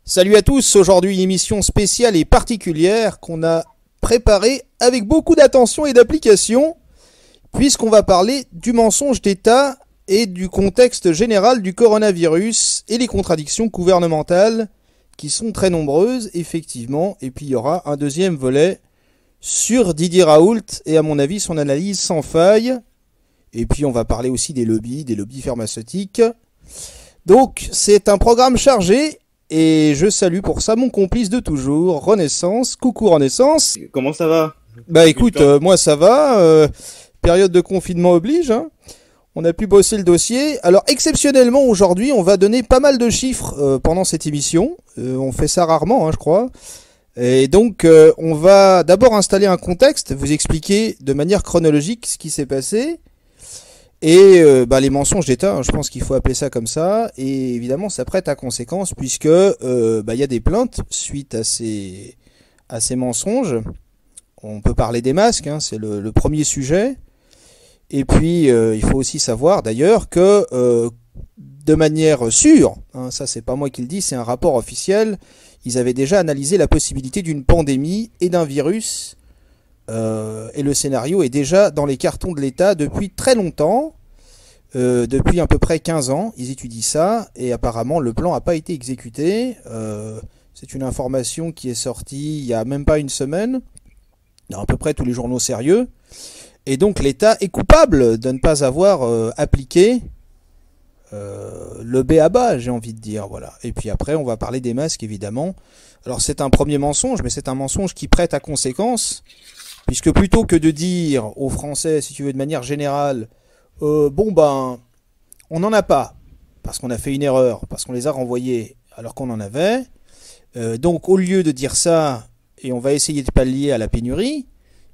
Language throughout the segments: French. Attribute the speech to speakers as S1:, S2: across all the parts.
S1: Salut à tous, aujourd'hui une émission spéciale et particulière qu'on a préparée avec beaucoup d'attention et d'application, puisqu'on va parler du mensonge d'État et du contexte général du coronavirus et les contradictions gouvernementales qui sont très nombreuses, effectivement, et puis il y aura un deuxième volet sur Didier Raoult et à mon avis son analyse sans faille, et puis on va parler aussi des lobbies pharmaceutiques. Donc c'est un programme chargé. Et je salue pour ça mon complice de toujours, Renaissance. Coucou Renaissance.
S2: Comment ça va?
S1: Bah écoute, moi ça va. Période de confinement oblige. Hein. On a pu bosser le dossier. Alors exceptionnellement aujourd'hui, on va donner pas mal de chiffres pendant cette émission. On fait ça rarement, hein, je crois. Et donc on va d'abord installer un contexte, vous expliquer de manière chronologique ce qui s'est passé. Et les mensonges d'État, hein, je pense qu'il faut appeler ça comme ça, et évidemment ça prête à conséquence puisque y a des plaintes suite à ces mensonges. On peut parler des masques, hein, c'est le premier sujet. Et puis il faut aussi savoir d'ailleurs que de manière sûre, hein, ça c'est pas moi qui le dis, c'est un rapport officiel, ils avaient déjà analysé la possibilité d'une pandémie et d'un virus. Et le scénario est déjà dans les cartons de l'État depuis très longtemps, depuis à peu près 15 ans, ils étudient ça, et apparemment le plan n'a pas été exécuté. C'est une information qui est sortie il n'y a même pas une semaine, dans à peu près tous les journaux sérieux, et donc l'État est coupable de ne pas avoir appliqué le b.a.-ba, j'ai envie de dire, voilà. Et puis après on va parler des masques évidemment. Alors c'est un premier mensonge, mais c'est un mensonge qui prête à conséquence. Puisque plutôt que de dire aux Français, si tu veux, de manière générale, on n'en a pas, parce qu'on a fait une erreur, parce qu'on les a renvoyés alors qu'on en avait. Donc au lieu de dire ça, et on va essayer de pallier à la pénurie,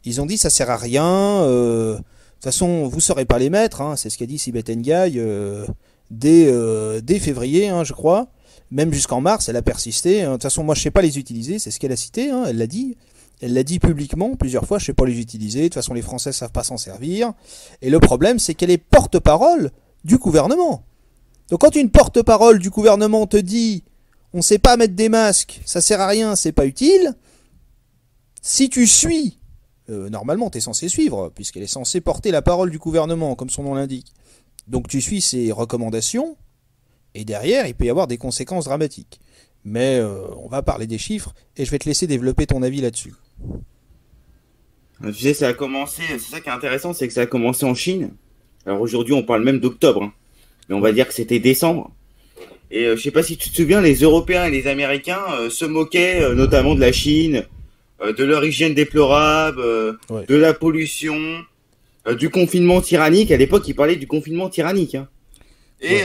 S1: ils ont dit ça sert à rien, de toute façon vous ne saurez pas les mettre, hein, c'est ce qu'a dit Sibeth Ndiaye dès février, hein, je crois, même jusqu'en mars, elle a persisté. Hein. De toute façon moi je ne sais pas les utiliser, c'est ce qu'elle a cité, hein, elle l'a dit. Elle l'a dit publiquement plusieurs fois, je ne sais pas les utiliser, de toute façon les Français ne savent pas s'en servir. Et le problème, c'est qu'elle est porte-parole du gouvernement. Donc quand une porte-parole du gouvernement te dit « on ne sait pas mettre des masques, ça sert à rien, c'est pas utile », si tu suis, normalement tu es censé suivre, puisqu'elle est censée porter la parole du gouvernement, comme son nom l'indique. Donc tu suis ses recommandations, et derrière il peut y avoir des conséquences dramatiques. Mais on va parler des chiffres, et je vais te laisser développer ton avis là-dessus.
S2: Tu sais, ça a commencé, c'est ça qui est intéressant, c'est que ça a commencé en Chine. Alors aujourd'hui, on parle même d'octobre, hein, mais on va dire que c'était décembre. Et je sais pas si tu te souviens, les Européens et les Américains se moquaient notamment de la Chine, de leur hygiène déplorable, de la pollution, du confinement tyrannique. À l'époque, ils parlaient du confinement tyrannique. Hein. Et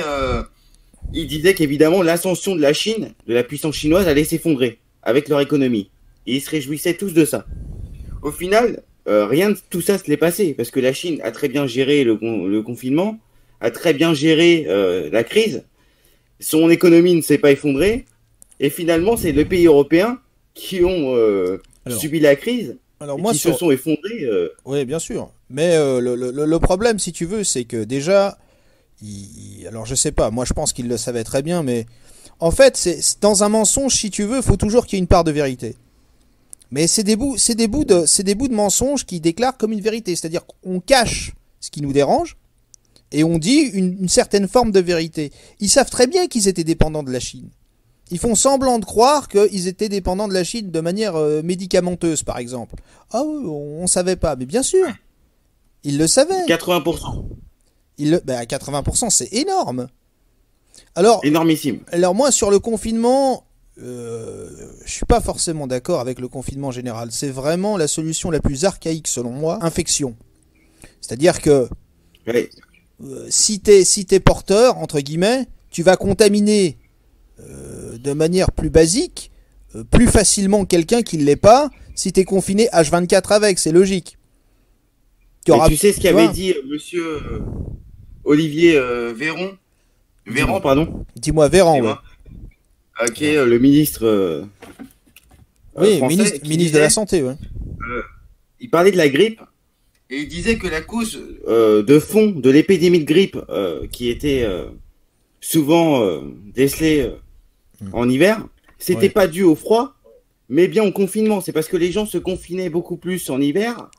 S2: ils disaient qu'évidemment, l'ascension de la Chine, de la puissance chinoise, allait s'effondrer avec leur économie. Et ils se réjouissaient tous de ça. Au final, rien de tout ça se l'est passé, parce que la Chine a très bien géré le confinement, a très bien géré la crise, son économie ne s'est pas effondrée, et finalement, c'est les pays européens qui ont subi la crise, se sont effondrés.
S1: Oui, bien sûr. Mais le problème, si tu veux, c'est que déjà, alors je sais pas, moi je pense qu'il le savait très bien, mais en fait, c'est dans un mensonge, si tu veux, il faut toujours qu'il y ait une part de vérité. Mais c'est des bouts de mensonges qui déclarent comme une vérité. C'est-à-dire qu'on cache ce qui nous dérange et on dit une certaine forme de vérité. Ils savent très bien qu'ils étaient dépendants de la Chine. Ils font semblant de croire qu'ils étaient dépendants de la Chine de manière médicamenteuse, par exemple. Ah oui, on savait pas. Mais bien sûr, ils le savaient.
S2: 80%.
S1: 80%, c'est énorme. Alors,
S2: énormissime.
S1: Alors moi, sur le confinement... je suis pas forcément d'accord avec le confinement général. C'est vraiment la solution la plus archaïque selon moi. Infection. C'est-à-dire que si t'es porteur, entre guillemets, tu vas contaminer de manière plus basique, plus facilement quelqu'un qui ne l'est pas, si t'es confiné H24 avec, c'est logique.
S2: Tu sais ce qu'avait dit monsieur Olivier Véran, pardon.
S1: Dis-moi Véran, ouais.
S2: Qui est le ministre
S1: oui,
S2: français,
S1: ministre de la Santé, ouais.
S2: Il parlait de la grippe et il disait que la cause de fond de l'épidémie de grippe qui était souvent décelée en hiver, c'était pas dû au froid, mais bien au confinement. C'est parce que les gens se confinaient beaucoup plus en hiver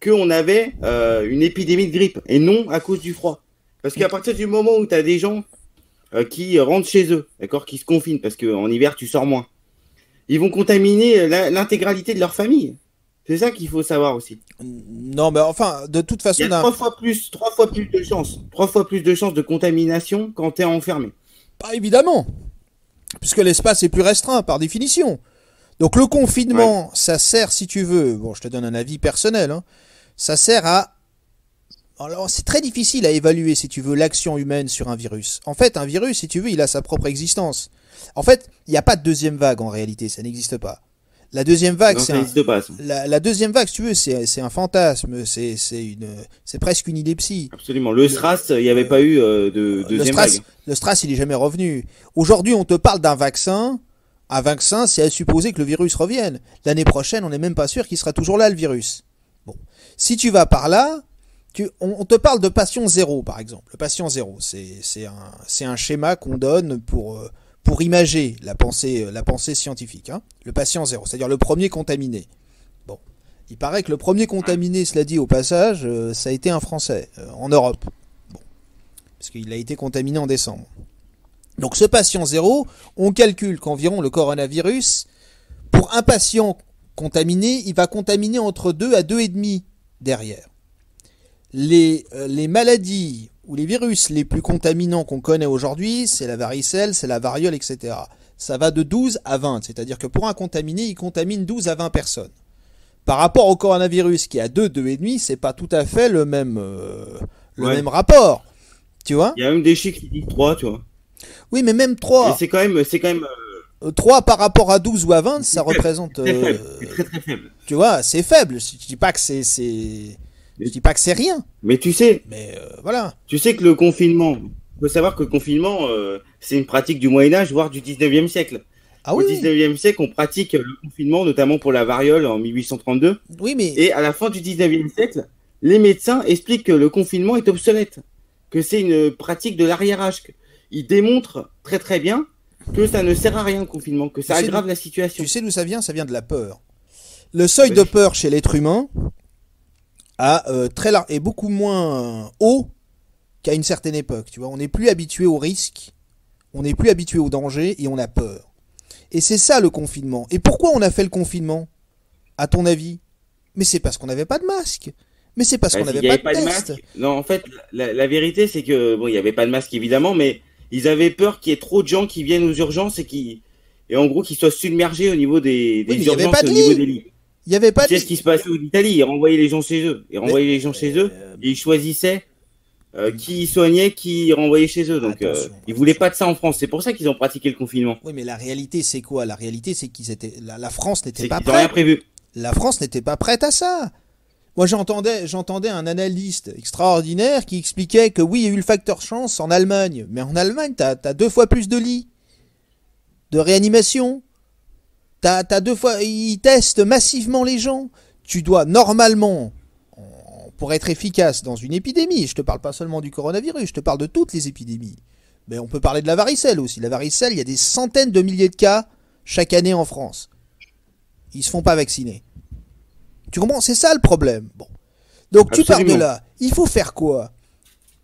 S2: qu'on avait une épidémie de grippe, et non à cause du froid. Parce qu'à partir du moment où tu as des gens qui rentrent chez eux, d'accord, qui se confinent, parce qu'en hiver, tu sors moins, ils vont contaminer l'intégralité de leur famille. C'est ça qu'il faut savoir aussi.
S1: Non, mais enfin, de toute façon...
S2: Il y a trois fois plus de chances. 3 fois plus de chances de contamination quand tu es enfermé.
S1: Pas évidemment, puisque l'espace est plus restreint par définition. Donc le confinement, ça sert, si tu veux, bon, je te donne un avis personnel, hein, ça sert à... Alors c'est très difficile à évaluer, si tu veux, l'action humaine sur un virus. En fait, un virus, si tu veux, il a sa propre existence. En fait, il n'y a pas de deuxième vague en réalité, ça n'existe pas. La deuxième vague, la deuxième vague, si tu veux, c'est un fantasme, c'est presque une idépsie.
S2: Absolument. Le SRAS, il n'y avait pas eu de deuxième vague.
S1: Le SRAS, il est jamais revenu. Aujourd'hui, on te parle d'un vaccin. Un vaccin, c'est à supposer que le virus revienne. L'année prochaine, on n'est même pas sûr qu'il sera toujours là, le virus. Bon, si tu vas par là, on te parle de patient zéro, par exemple. Le patient zéro, c'est un schéma qu'on donne pour imager la pensée scientifique, hein. Le patient zéro, c'est-à-dire le premier contaminé. Bon, il paraît que le premier contaminé, cela dit au passage, ça a été un Français, en Europe. Bon, parce qu'il a été contaminé en décembre. Donc ce patient zéro, on calcule qu'environ le coronavirus, pour un patient contaminé, il va contaminer entre 2 à 2,5 derrière. Les maladies ou les virus les plus contaminants qu'on connaît aujourd'hui, c'est la varicelle, c'est la variole, etc. Ça va de 12 à 20, c'est-à-dire que pour un contaminé, il contamine 12 à 20 personnes. Par rapport au coronavirus qui est à 2, 2,5, c'est pas tout à fait le même rapport. Tu vois ?
S2: Il y a même des chiffres qui disent 3, tu vois.
S1: Oui, mais même 3.
S2: Et c'est quand même
S1: 3 par rapport à 12 ou à 20, ça représente...
S2: C'est très très faible.
S1: Tu vois, c'est faible. Je dis pas que c'est... Je dis pas que c'est rien.
S2: Mais tu sais...
S1: Mais voilà.
S2: Tu sais que le confinement... Il faut savoir que le confinement, c'est une pratique du Moyen-Âge, voire du 19e siècle.
S1: Ah
S2: Au
S1: oui.
S2: 19e siècle, on pratique le confinement, notamment pour la variole en 1832.
S1: Oui, mais...
S2: Et à la fin du 19e siècle, les médecins expliquent que le confinement est obsolète. Que c'est une pratique de l'arrière-âge. Ils démontrent très très bien que ça ne sert à rien le confinement, que ça aggrave la situation.
S1: Tu sais d'où ça vient ? Ça vient de la peur. Le seuil de peur chez l'être humain est beaucoup moins haut qu'à une certaine époque. Tu vois, on n'est plus habitué au risque, on n'est plus habitué au danger et on a peur. Et c'est ça le confinement. Et pourquoi on a fait le confinement, à ton avis ? Mais c'est parce qu'on n'avait pas de masque. Mais c'est parce qu'on n'avait pas de test.
S2: Non, en fait, la vérité, c'est que bon, il n'y avait pas de masque évidemment, mais ils avaient peur qu'il y ait trop de gens qui viennent aux urgences et en gros qu'ils soient submergés au niveau des urgences, au niveau des lits.
S1: Il n'y avait pas de
S2: lits. C'est ce qui se passait en Italie. Ils renvoyaient les gens chez eux. Et ils choisissaient qui soignait, qui renvoyait chez eux. Donc, ils voulaient pas de ça en France. C'est pour ça qu'ils ont pratiqué le confinement.
S1: Oui, mais la réalité, c'est quoi ? La réalité, c'est qu'ils étaient, la France n'était pas
S2: prête. Ils n'ont rien prévu.
S1: La France n'était pas prête à ça. Moi, j'entendais un analyste extraordinaire qui expliquait que oui, il y a eu le facteur chance en Allemagne. Mais en Allemagne, t'as 2 fois plus de lits de réanimation. T'as 2 fois... Ils testent massivement les gens. Tu dois normalement... Pour être efficace dans une épidémie, je te parle pas seulement du coronavirus, je te parle de toutes les épidémies. Mais on peut parler de la varicelle aussi. La varicelle, il y a des centaines de milliers de cas chaque année en France. Ils se font pas vacciner. Tu comprends ? C'est ça le problème. Bon. Donc tu pars de là. Il faut faire quoi ?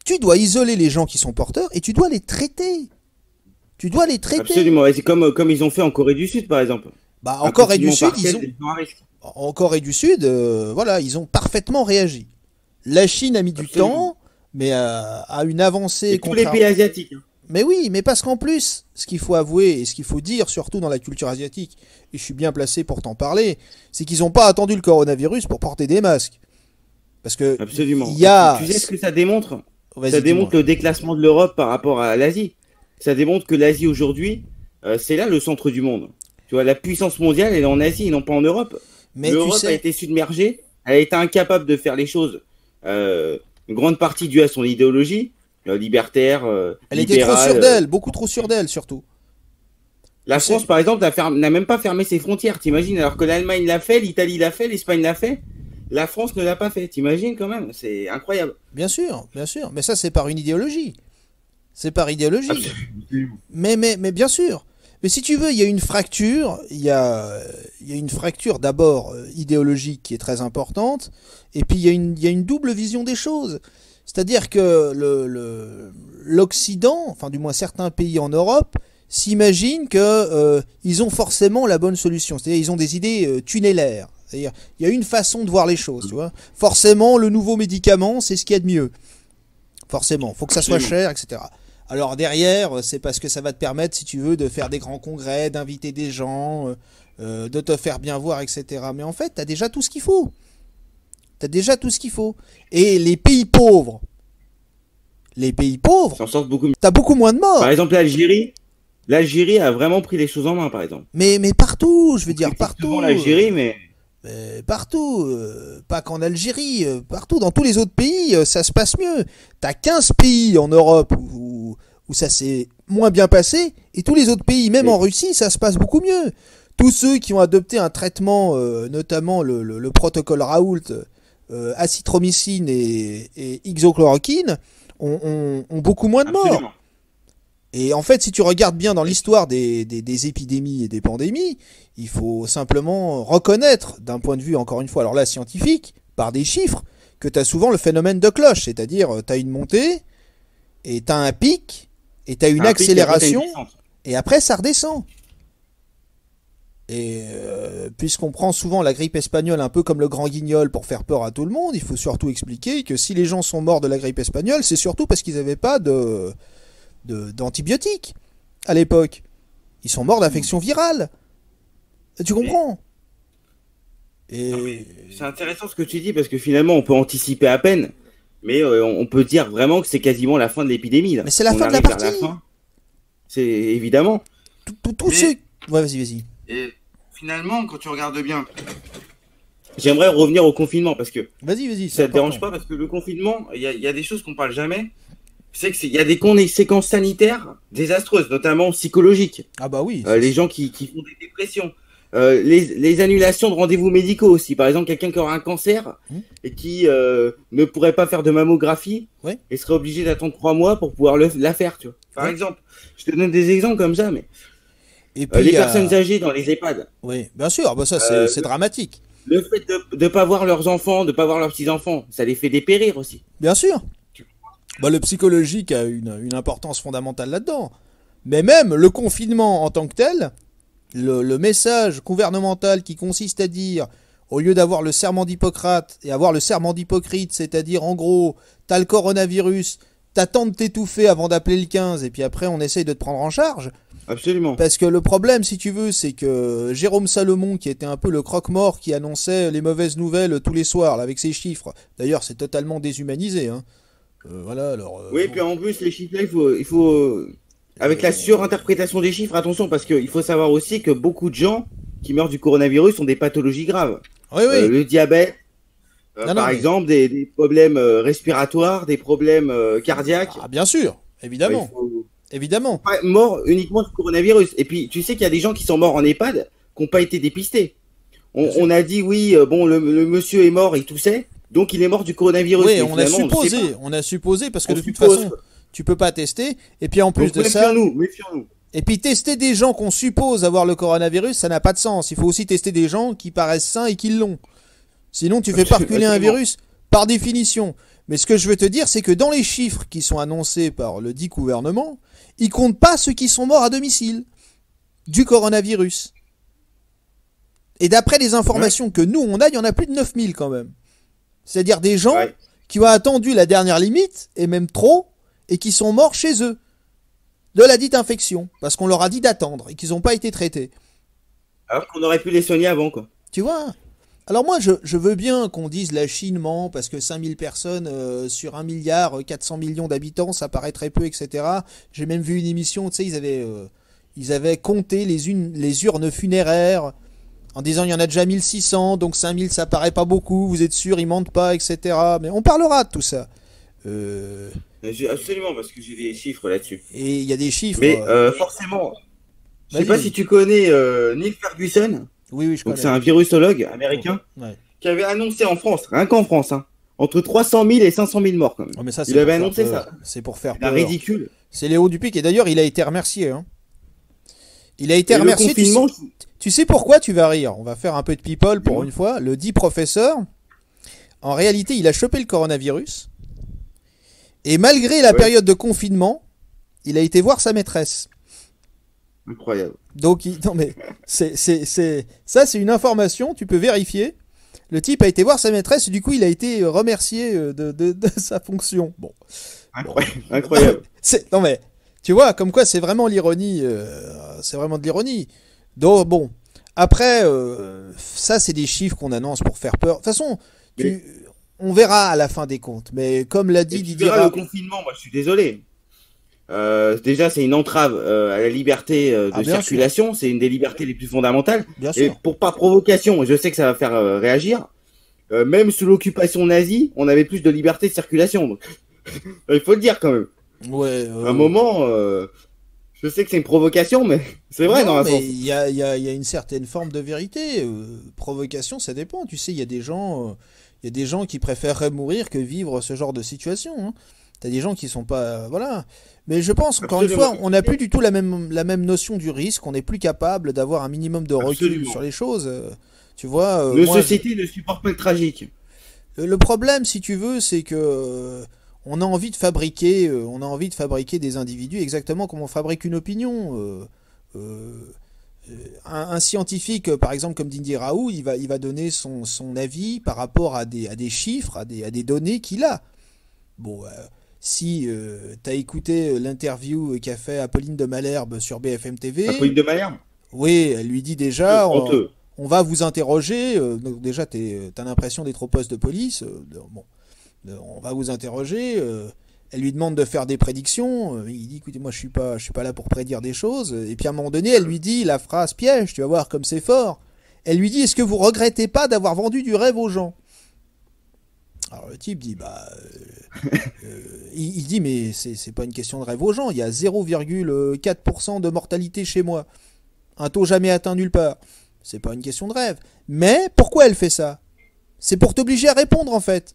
S1: Tu dois isoler les gens qui sont porteurs et tu dois les traiter. Tu dois les traiter.
S2: Absolument. Et c'est comme ils ont fait en Corée du Sud, par exemple.
S1: Bah, en Corée du Sud, en Corée du Sud, voilà, ils ont parfaitement réagi. La Chine a mis du temps, mais a une avancée.
S2: Et tous les pays asiatiques.
S1: Mais oui, mais parce qu'en plus, ce qu'il faut avouer et ce qu'il faut dire, surtout dans la culture asiatique, et je suis bien placé pour t'en parler, c'est qu'ils n'ont pas attendu le coronavirus pour porter des masques. Parce que
S2: absolument.
S1: Tu
S2: sais ce que ça démontre ? Ça démontre le déclassement de l'Europe par rapport à l'Asie. Ça démontre que l'Asie aujourd'hui, c'est là le centre du monde. Tu vois, la puissance mondiale, elle est en Asie et non pas en Europe. Mais l'Europe a été submergée, elle a été incapable de faire les choses. Une grande partie due à son idéologie libertaire.
S1: Elle était trop sûre d'elle, beaucoup trop sûre d'elle surtout.
S2: La France, par exemple, n'a même pas fermé ses frontières, t'imagines ? Alors que l'Allemagne l'a fait, l'Italie l'a fait, l'Espagne l'a fait. La France ne l'a pas fait, t'imagines quand même ? C'est incroyable.
S1: Bien sûr, mais ça c'est par une idéologie. C'est par idéologie.
S2: Absolument.
S1: Mais bien sûr. Mais si tu veux, il y a une fracture. Il y a une fracture d'abord idéologique qui est très importante. Et puis il y a une double vision des choses. C'est-à-dire que l'Occident, enfin du moins certains pays en Europe, s'imaginent que ils ont forcément la bonne solution. C'est-à-dire ils ont des idées tunnellaires. C'est-à-dire il y a une façon de voir les choses. Tu vois. Forcément, le nouveau médicament, c'est ce qu'il y a de mieux. Forcément, faut que ça soit cher, etc. Alors derrière, c'est parce que ça va te permettre, si tu veux, de faire des grands congrès, d'inviter des gens, de te faire bien voir, etc. Mais en fait, t'as déjà tout ce qu'il faut. T'as déjà tout ce qu'il faut. Et les pays pauvres,
S2: s'en sortent beaucoup mieux.
S1: t'as beaucoup moins de morts.
S2: Par exemple, l'Algérie a vraiment pris les choses en main, par exemple.
S1: Mais partout, je veux dire, partout.
S2: L'Algérie, mais
S1: partout, pas qu'en Algérie, partout, dans tous les autres pays, ça se passe mieux. T'as 15 pays en Europe où ça s'est moins bien passé, et tous les autres pays, même en Russie, ça se passe beaucoup mieux. Tous ceux qui ont adopté un traitement, notamment le protocole Raoult, azithromycine et hydroxychloroquine, ont beaucoup moins de morts.
S2: absolument.
S1: Et en fait, si tu regardes bien dans l'histoire des épidémies et des pandémies, il faut simplement reconnaître, d'un point de vue, encore une fois, alors là, scientifique, par des chiffres, que tu as souvent le phénomène de cloche. C'est-à-dire, tu as une montée, et tu as un pic, et tu as une accélération, et après, ça redescend. Et puisqu'on prend souvent la grippe espagnole un peu comme le grand guignol pour faire peur à tout le monde, il faut surtout expliquer que si les gens sont morts de la grippe espagnole, c'est surtout parce qu'ils n'avaient pas d'antibiotiques à l'époque. Ils sont morts d'infection virale. Tu comprends? Et
S2: C'est intéressant ce que tu dis parce que finalement on peut anticiper à peine, mais on peut dire vraiment que c'est quasiment la fin de l'épidémie là.
S1: mais c'est la
S2: On
S1: fin de la
S2: arrive vers
S1: partie.
S2: fin. C'est évidemment.
S1: Tous
S2: Mais-
S1: ceux. Ouais, vas-y.
S2: Et finalement, quand tu regardes bien, j'aimerais revenir au confinement parce que
S1: Vas-y.
S2: ça te dérange pas parce que le confinement, il y a des choses qu'on parle jamais. C'est qu'il y a des conséquences sanitaires désastreuses, notamment psychologiques.
S1: Ah bah oui.
S2: Les gens qui font des dépressions. Les annulations de rendez-vous médicaux aussi. Par exemple, quelqu'un qui aura un cancer et qui ne pourrait pas faire de mammographie
S1: Ouais.
S2: et serait obligé d'attendre 3 mois pour pouvoir la faire. Tu vois. Par
S1: Ouais.
S2: exemple, je te donne des exemples comme ça, mais
S1: Et puis,
S2: les personnes âgées dans les EHPAD,
S1: Oui, bien sûr. Bah ça, c'est dramatique.
S2: le fait de ne pas voir leurs enfants, de ne pas voir leurs petits-enfants, ça les fait dépérir aussi.
S1: Bien sûr. Bah, le psychologique a une importance fondamentale là-dedans. Mais même le confinement en tant que tel, le message gouvernemental qui consiste à dire, au lieu d'avoir le serment d'Hippocrate et avoir le serment d'Hippocrate, c'est-à-dire en gros, t'as le coronavirus, t'attends de t'étouffer avant d'appeler le 15 et puis après on essaye de te prendre en charge.
S2: Absolument.
S1: Parce que le problème, si tu veux, c'est que Jérôme Salomon, qui était un peu le croque-mort qui annonçait les mauvaises nouvelles tous les soirs là, avec ses chiffres, d'ailleurs c'est totalement déshumanisé, hein. Voilà, alors.
S2: Oui, puis en plus, les chiffres, là, il faut avec la surinterprétation des chiffres, attention, parce qu'il faut savoir aussi que beaucoup de gens qui meurent du coronavirus ont des pathologies graves.
S1: Oui, oui.
S2: Le diabète,
S1: Non,
S2: par
S1: mais-
S2: exemple, des problèmes respiratoires, des problèmes cardiaques.
S1: Ah, bien sûr, évidemment.
S2: Il faut
S1: Évidemment.
S2: pas être mort uniquement du coronavirus. Et puis, tu sais qu'il y a des gens qui sont morts en EHPAD qui n'ont pas été dépistés. On a dit, oui, bon, le monsieur est mort, il toussait, donc il est mort du coronavirus.
S1: Oui,
S2: Mais
S1: on a
S2: finalement, le sait
S1: supposé.
S2: pas.
S1: On a supposé parce que
S2: On
S1: de toute
S2: suppose.
S1: façon, tu peux pas tester. Et puis en plus
S2: Donc,
S1: de ça.
S2: méfions-nous.
S1: Et puis tester des gens qu'on suppose avoir le coronavirus, ça n'a pas de sens. Il faut aussi tester des gens qui paraissent sains et qui l'ont. Sinon, tu fais pas reculer un
S2: Absolument.
S1: virus par définition. Mais ce que je veux te dire, c'est que dans les chiffres qui sont annoncés par le dit gouvernement, ils comptent pas ceux qui sont morts à domicile du coronavirus. Et d'après les informations que nous, on a, il y en a plus de 9000 quand même. C'est-à-dire des gens
S2: Ouais.
S1: qui ont attendu la dernière limite, et même trop, et qui sont morts chez eux de la dite infection, parce qu'on leur a dit d'attendre et qu'ils n'ont pas été traités.
S2: Alors qu'on aurait pu les soigner avant, quoi.
S1: Tu vois? Alors moi, je veux bien qu'on dise la Chine ment, parce que 5000 personnes sur 1 milliard, 400 millions d'habitants, ça paraît très peu, etc. J'ai même vu une émission, tu sais, ils avaient compté les urnes funéraires, en disant il y en a déjà 1600, donc 5000 ça paraît pas beaucoup, vous êtes sûr, ils mentent pas, etc. Mais on parlera de tout ça.
S2: Absolument, parce que j'ai des chiffres là-dessus.
S1: Et il y a des chiffres.
S2: Mais forcément, je sais
S1: Vas-y,
S2: pas
S1: vas-y.
S2: si tu connais Neil Ferguson,
S1: Oui, je
S2: donc
S1: connais.
S2: c'est un virusologue américain,
S1: Ouais.
S2: qui avait annoncé en France, rien qu'en France, hein, entre 300 000 et 500 000 morts quand même.
S1: Oh, mais ça,
S2: Il
S1: c'est
S2: avait
S1: pour
S2: annoncé
S1: faire peur.
S2: ça.
S1: C'est pour faire
S2: C'est un
S1: peur.
S2: ridicule.
S1: C'est Léo Dupic, et d'ailleurs, il a été remercié. Hein. Il a été
S2: Et le
S1: remercié.
S2: confinement,
S1: Tu sais pourquoi? Tu vas rire. On va faire un peu de people pour une fois. Le dit professeur, en réalité, il a chopé le coronavirus. Et malgré la
S2: ouais,
S1: période de confinement, il a été voir sa maîtresse.
S2: incroyable.
S1: Donc, non mais, ça c'est une information, tu peux vérifier. Le type a été voir sa maîtresse et du coup il a été remercié de sa fonction. Bon.
S2: Incroyable. Incroyable.
S1: Non mais, tu vois, comme quoi c'est vraiment l'ironie. C'est vraiment de l'ironie. Donc bon, après, ça c'est des chiffres qu'on annonce pour faire peur. De toute façon,
S2: Mais,
S1: on verra à la fin des comptes. Mais comme l'a
S2: et
S1: dit
S2: tu
S1: Didier
S2: verras le confinement, moi je suis désolé. Déjà, c'est une entrave à la liberté
S1: Ah
S2: de
S1: bien sûr,
S2: circulation, c'est une des libertés les plus fondamentales.
S1: bien
S2: Et
S1: sûr.
S2: pour pas provocation, je sais que ça va faire réagir, même sous l'occupation nazie, on avait plus de liberté de circulation. Donc, il faut le dire quand même.
S1: Ouais.
S2: À un moment, je sais que c'est une provocation, mais c'est vrai dans
S1: Non,
S2: un
S1: mais
S2: sens.
S1: il y a une certaine forme de vérité. Provocation, ça dépend. Tu sais, il y a des gens qui préféreraient mourir que vivre ce genre de situation. Hein. T'as des gens qui sont pas, voilà. Mais je pense, encore une
S2: Absolument.
S1: fois, on n'a plus du tout la même notion du risque. On n'est plus capable d'avoir un minimum de recul
S2: Absolument.
S1: sur les choses. Tu vois,
S2: Nos
S1: moi,
S2: sociétés ne supportent pas le tragique.
S1: le problème, si tu veux, c'est que on a envie de fabriquer des individus exactement comme on fabrique une opinion. Euh, un scientifique, par exemple, comme Didier Raoult, il va donner son avis par rapport à des chiffres, à des données qu'il a. Bon, si t'as écouté l'interview qu'a fait Apolline de Malherbe sur BFM TV,
S2: Apolline de Malherbe,
S1: oui, elle lui dit déjà,
S2: honteux.
S1: on va vous interroger. Donc déjà, t'as l'impression d'être au poste de police. Bon, on va vous interroger. Elle lui demande de faire des prédictions. Il dit, écoutez, moi, je suis pas là pour prédire des choses. Et puis à un moment donné, elle lui dit la phrase piège. Tu vas voir comme c'est fort. Elle lui dit, est-ce que vous regrettez pas d'avoir vendu du rêve aux gens? Alors le type dit, il dit, mais c'est pas une question de rêve aux gens. Il y a 0,4% de mortalité chez moi. Un taux jamais atteint nulle part. C'est pas une question de rêve. Mais pourquoi elle fait ça? C'est pour t'obliger à répondre en fait.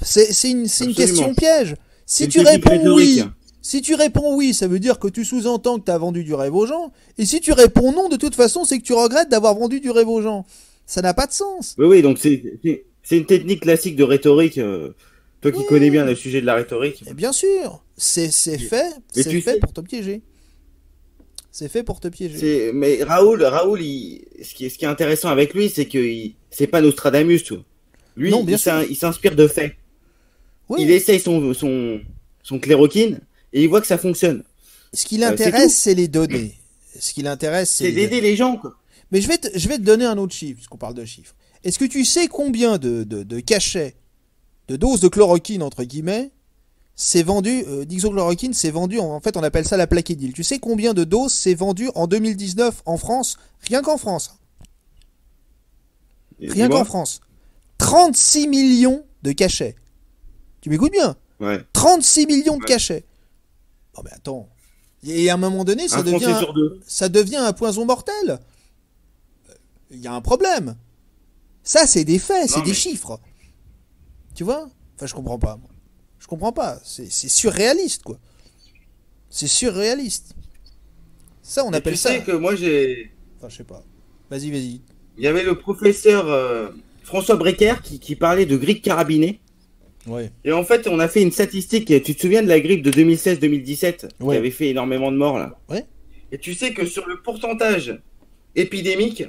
S1: C'est une
S2: Absolument.
S1: question piège.
S2: C'est
S1: Si
S2: une
S1: tu
S2: technique
S1: réponds
S2: rhétorique.
S1: oui, si tu réponds oui, ça veut dire que tu sous-entends que tu as vendu du rêve aux gens. Et si tu réponds non, de toute façon, c'est que tu regrettes d'avoir vendu du rêve aux gens. Ça n'a pas de sens.
S2: Oui, oui, donc c'est une technique classique de rhétorique. Toi qui connais bien
S1: Oui,
S2: le sujet de la rhétorique.
S1: et bien sûr,
S2: Mais
S1: c'est
S2: tu
S1: fait
S2: sais,
S1: pour te piéger. C'est fait pour te piéger.
S2: mais Raoul, ce qui est intéressant avec lui, c'est que c'est pas Nostradamus, tout. Lui,
S1: Non, bien sûr.
S2: il s'inspire de faits. Il
S1: Oui.
S2: essaye son chloroquine et il voit que ça fonctionne.
S1: Ce qui
S2: C'est
S1: l'intéresse,
S2: tout.
S1: c'est les données. Ce qui l'intéresse, c'est
S2: C'est
S1: les données.
S2: d'aider les gens, quoi.
S1: Mais je vais te donner un autre chiffre, puisqu'on parle de chiffres. Est-ce que tu sais combien de cachets, de doses de chloroquine, entre guillemets, c'est vendu, d'hydroxychloroquine, c'est vendu, en fait, on appelle ça la plaquédile. Tu sais combien de doses c'est vendu en 2019 en France? Rien qu'en France. Rien qu'en
S2: Dis-moi.
S1: France. 36 millions de cachets. Tu m'écoutes bien?
S2: Ouais.
S1: 36 millions de
S2: Ouais.
S1: cachets. Non mais attends. Et à un moment donné,
S2: Un Français sur deux.
S1: ça devient un poison mortel. Il y a un problème. Ça, c'est des faits, c'est
S2: Non,
S1: des
S2: mais
S1: chiffres. Tu vois? Enfin, je comprends pas. Moi. Je comprends pas. C'est surréaliste, quoi. C'est surréaliste. Ça, on
S2: et
S1: appelle
S2: tu
S1: ça.
S2: sais que moi j'ai,
S1: Enfin, je sais pas. Vas-y, vas-y.
S2: il y avait le professeur François Brecker qui parlait de grippe carabinée.
S1: Ouais.
S2: Et en fait, on a fait une statistique. Tu te souviens de la grippe de 2016-2017 qui
S1: Ouais.
S2: avait fait énormément de morts là.
S1: Ouais.
S2: Et tu sais que sur le pourcentage épidémique,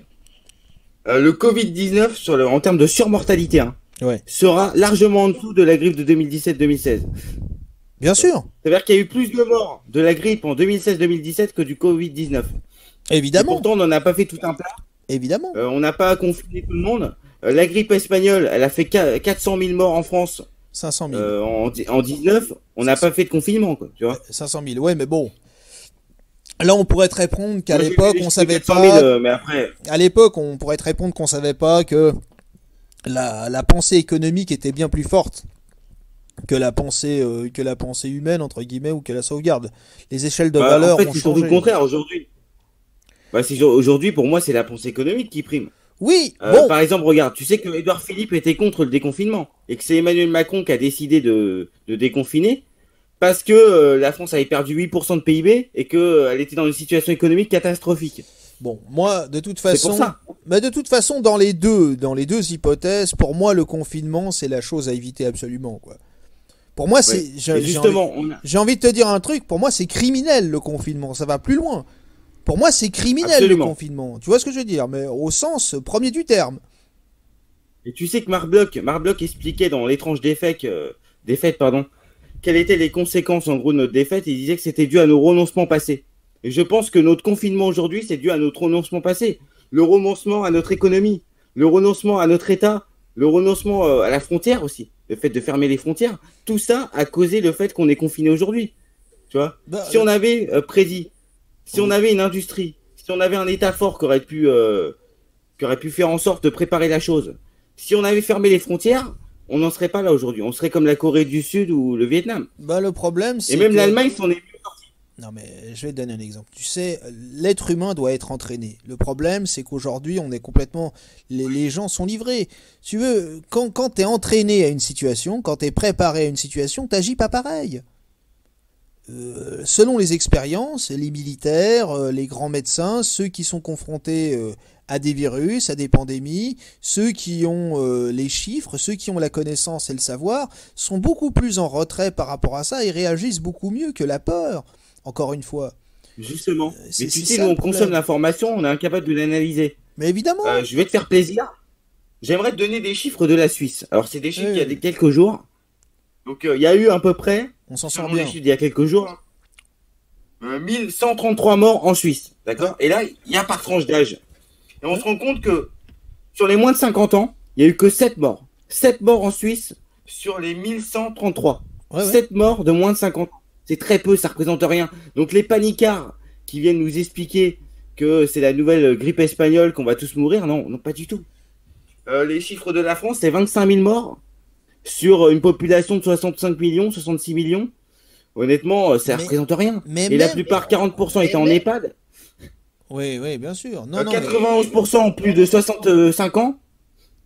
S2: le Covid-19 en termes de surmortalité hein,
S1: Ouais.
S2: sera largement en dessous de la grippe de 2017-2016.
S1: Bien sûr.
S2: C'est-à-dire qu'il y a eu plus de morts de la grippe en 2016-2017 que du Covid-19. Et
S1: Évidemment.
S2: pourtant, on n'en a pas fait tout un plat.
S1: Évidemment.
S2: On n'a pas confiné tout le monde. La grippe espagnole, elle a fait 400 000 morts en France
S1: 500 000.
S2: en 19. On n'a pas fait de confinement, quoi. Tu vois.
S1: 500 000. Ouais, mais bon. Là, on pourrait te répondre qu'à
S2: Moi, j'ai
S1: l'époque,
S2: vu les
S1: on
S2: chiffres
S1: savait
S2: 400 000,
S1: pas.
S2: mais après,
S1: À l'époque, on pourrait te répondre qu'on savait pas que la pensée économique était bien plus forte que la pensée humaine, entre guillemets, ou que la sauvegarde. Les échelles de
S2: bah, en
S1: valeur
S2: fait,
S1: ont
S2: c'est surtout le
S1: changé.
S2: contraire aujourd'hui. Bah, aujourd'hui, pour moi, c'est la pensée économique qui prime.
S1: Oui, bon,
S2: Par exemple, regarde, tu sais que Édouard Philippe était contre le déconfinement et que c'est Emmanuel Macron qui a décidé de déconfiner parce que la France avait perdu 8% de PIB et qu'elle était dans une situation économique catastrophique.
S1: Bon, moi, de toute
S2: C'est pour
S1: façon,
S2: ça.
S1: mais de toute façon, dans les deux hypothèses, pour moi, le confinement, c'est la chose à éviter absolument, quoi. Pour moi,
S2: Ouais.
S1: c'est,
S2: Et
S1: j'ai envie,
S2: justement, on a...
S1: j'ai envie de te dire un truc. Pour moi, c'est criminel le confinement. Ça va plus loin. Pour moi, c'est criminel le
S2: Absolument.
S1: confinement. Tu vois ce que je veux dire? Mais au sens premier du terme.
S2: Et tu sais que Marc Bloch expliquait dans l'étrange défaite, pardon, quelles étaient les conséquences en gros de notre défaite. Il disait que c'était dû à nos renoncements passés. Et je pense que notre confinement aujourd'hui, c'est dû à notre renoncement passé. Le renoncement à notre économie, le renoncement à notre État, le renoncement à la frontière aussi, le fait de fermer les frontières. Tout ça a causé le fait qu'on est confiné aujourd'hui. Tu vois,
S1: Bah,
S2: si on avait prédit, si on
S1: oui.
S2: avait une industrie, si on avait un État fort qui aurait pu faire en sorte de préparer la chose, si on avait fermé les frontières, on n'en serait pas là aujourd'hui. On serait comme la Corée du Sud ou le Vietnam.
S1: Bah, le problème,
S2: Et
S1: c'est
S2: même
S1: que
S2: l'Allemagne s'en est mieux sortie.
S1: non, mais je vais te donner un exemple. Tu sais, l'être humain doit être entraîné. Le problème, c'est qu'aujourd'hui, on est complètement. Les gens sont livrés. Tu veux, quand tu es entraîné à une situation, quand tu es préparé à une situation, t'agis pas pareil. Selon les expériences, les militaires, les grands médecins, ceux qui sont confrontés à des virus, à des pandémies, ceux qui ont les chiffres, ceux qui ont la connaissance et le savoir, sont beaucoup plus en retrait par rapport à ça et réagissent beaucoup mieux que la peur. Encore une fois.
S2: Justement.
S1: C'est
S2: Mais tu
S1: c'est
S2: sais,
S1: ça
S2: nous,
S1: le
S2: on consomme
S1: problème.
S2: l'information, on est incapable de l'analyser.
S1: Mais évidemment.
S2: Je vais te faire plaisir. J'aimerais te donner des chiffres de la Suisse. Alors, c'est des chiffres d'il y a
S1: euh,
S2: quelques jours. Donc, il y a eu à peu près,
S1: on s'en sort
S2: selon les
S1: bien.
S2: chiffres d'il y a quelques jours, 1133 morts en Suisse.
S1: Ouais.
S2: D'accord. Et là, il y a par tranche d'âge. Et on
S1: Ouais.
S2: se rend compte que sur les moins de 50 ans, il n'y a eu que 7 morts. 7 morts en Suisse sur les 1133.
S1: Ouais, ouais.
S2: 7 morts de moins de 50 ans. C'est très peu, ça représente rien. Donc les panicards qui viennent nous expliquer que c'est la nouvelle grippe espagnole, qu'on va tous mourir, non, non, pas du tout. Les chiffres de la France, c'est 25 000 morts sur une population de 65 millions, 66 millions. Honnêtement, ça
S1: Mais,
S2: représente rien.
S1: mais
S2: Et la
S1: même.
S2: plupart, 40% étaient en EHPAD.
S1: Oui, oui, bien sûr. Non, non, mais.
S2: 91% ont plus de 65 ans.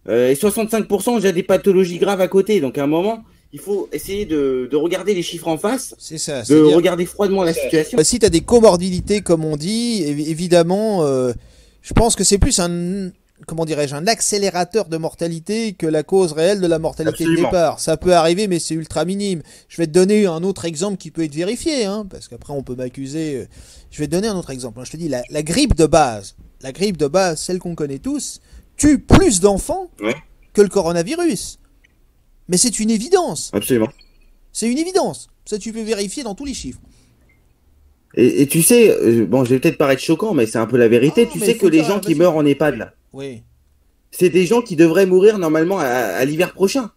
S2: Et 65% ont déjà des pathologies graves à côté. Donc à un moment, il faut essayer de regarder les chiffres en face,
S1: C'est ça.
S2: de
S1: C'est-à-dire.
S2: regarder froidement la situation.
S1: Si tu as des comorbidités, comme on dit, évidemment, je pense que c'est plus un. Comment dirais-je, un accélérateur de mortalité que la cause réelle de la mortalité de
S2: Absolument.
S1: départ. Ça peut arriver, mais c'est ultra minime. Je vais te donner un autre exemple qui peut être vérifié, hein, parce qu'après on peut m'accuser. Je vais te donner un autre exemple. Je te dis, la grippe de base, celle qu'on connaît tous, tue plus d'enfants
S2: Ouais,
S1: que le coronavirus. Mais c'est une évidence.
S2: absolument.
S1: C'est une évidence. Ça, tu peux vérifier dans tous les chiffres.
S2: Et tu sais, bon, je vais peut-être paraître choquant, mais c'est un peu la vérité.
S1: Ah,
S2: Tu
S1: mais il
S2: sais
S1: faut
S2: que
S1: le
S2: les
S1: dire,
S2: gens qui
S1: vas-y.
S2: meurent en EHPAD, là,
S1: Oui.
S2: c'est des gens qui devraient mourir normalement à l'hiver prochain.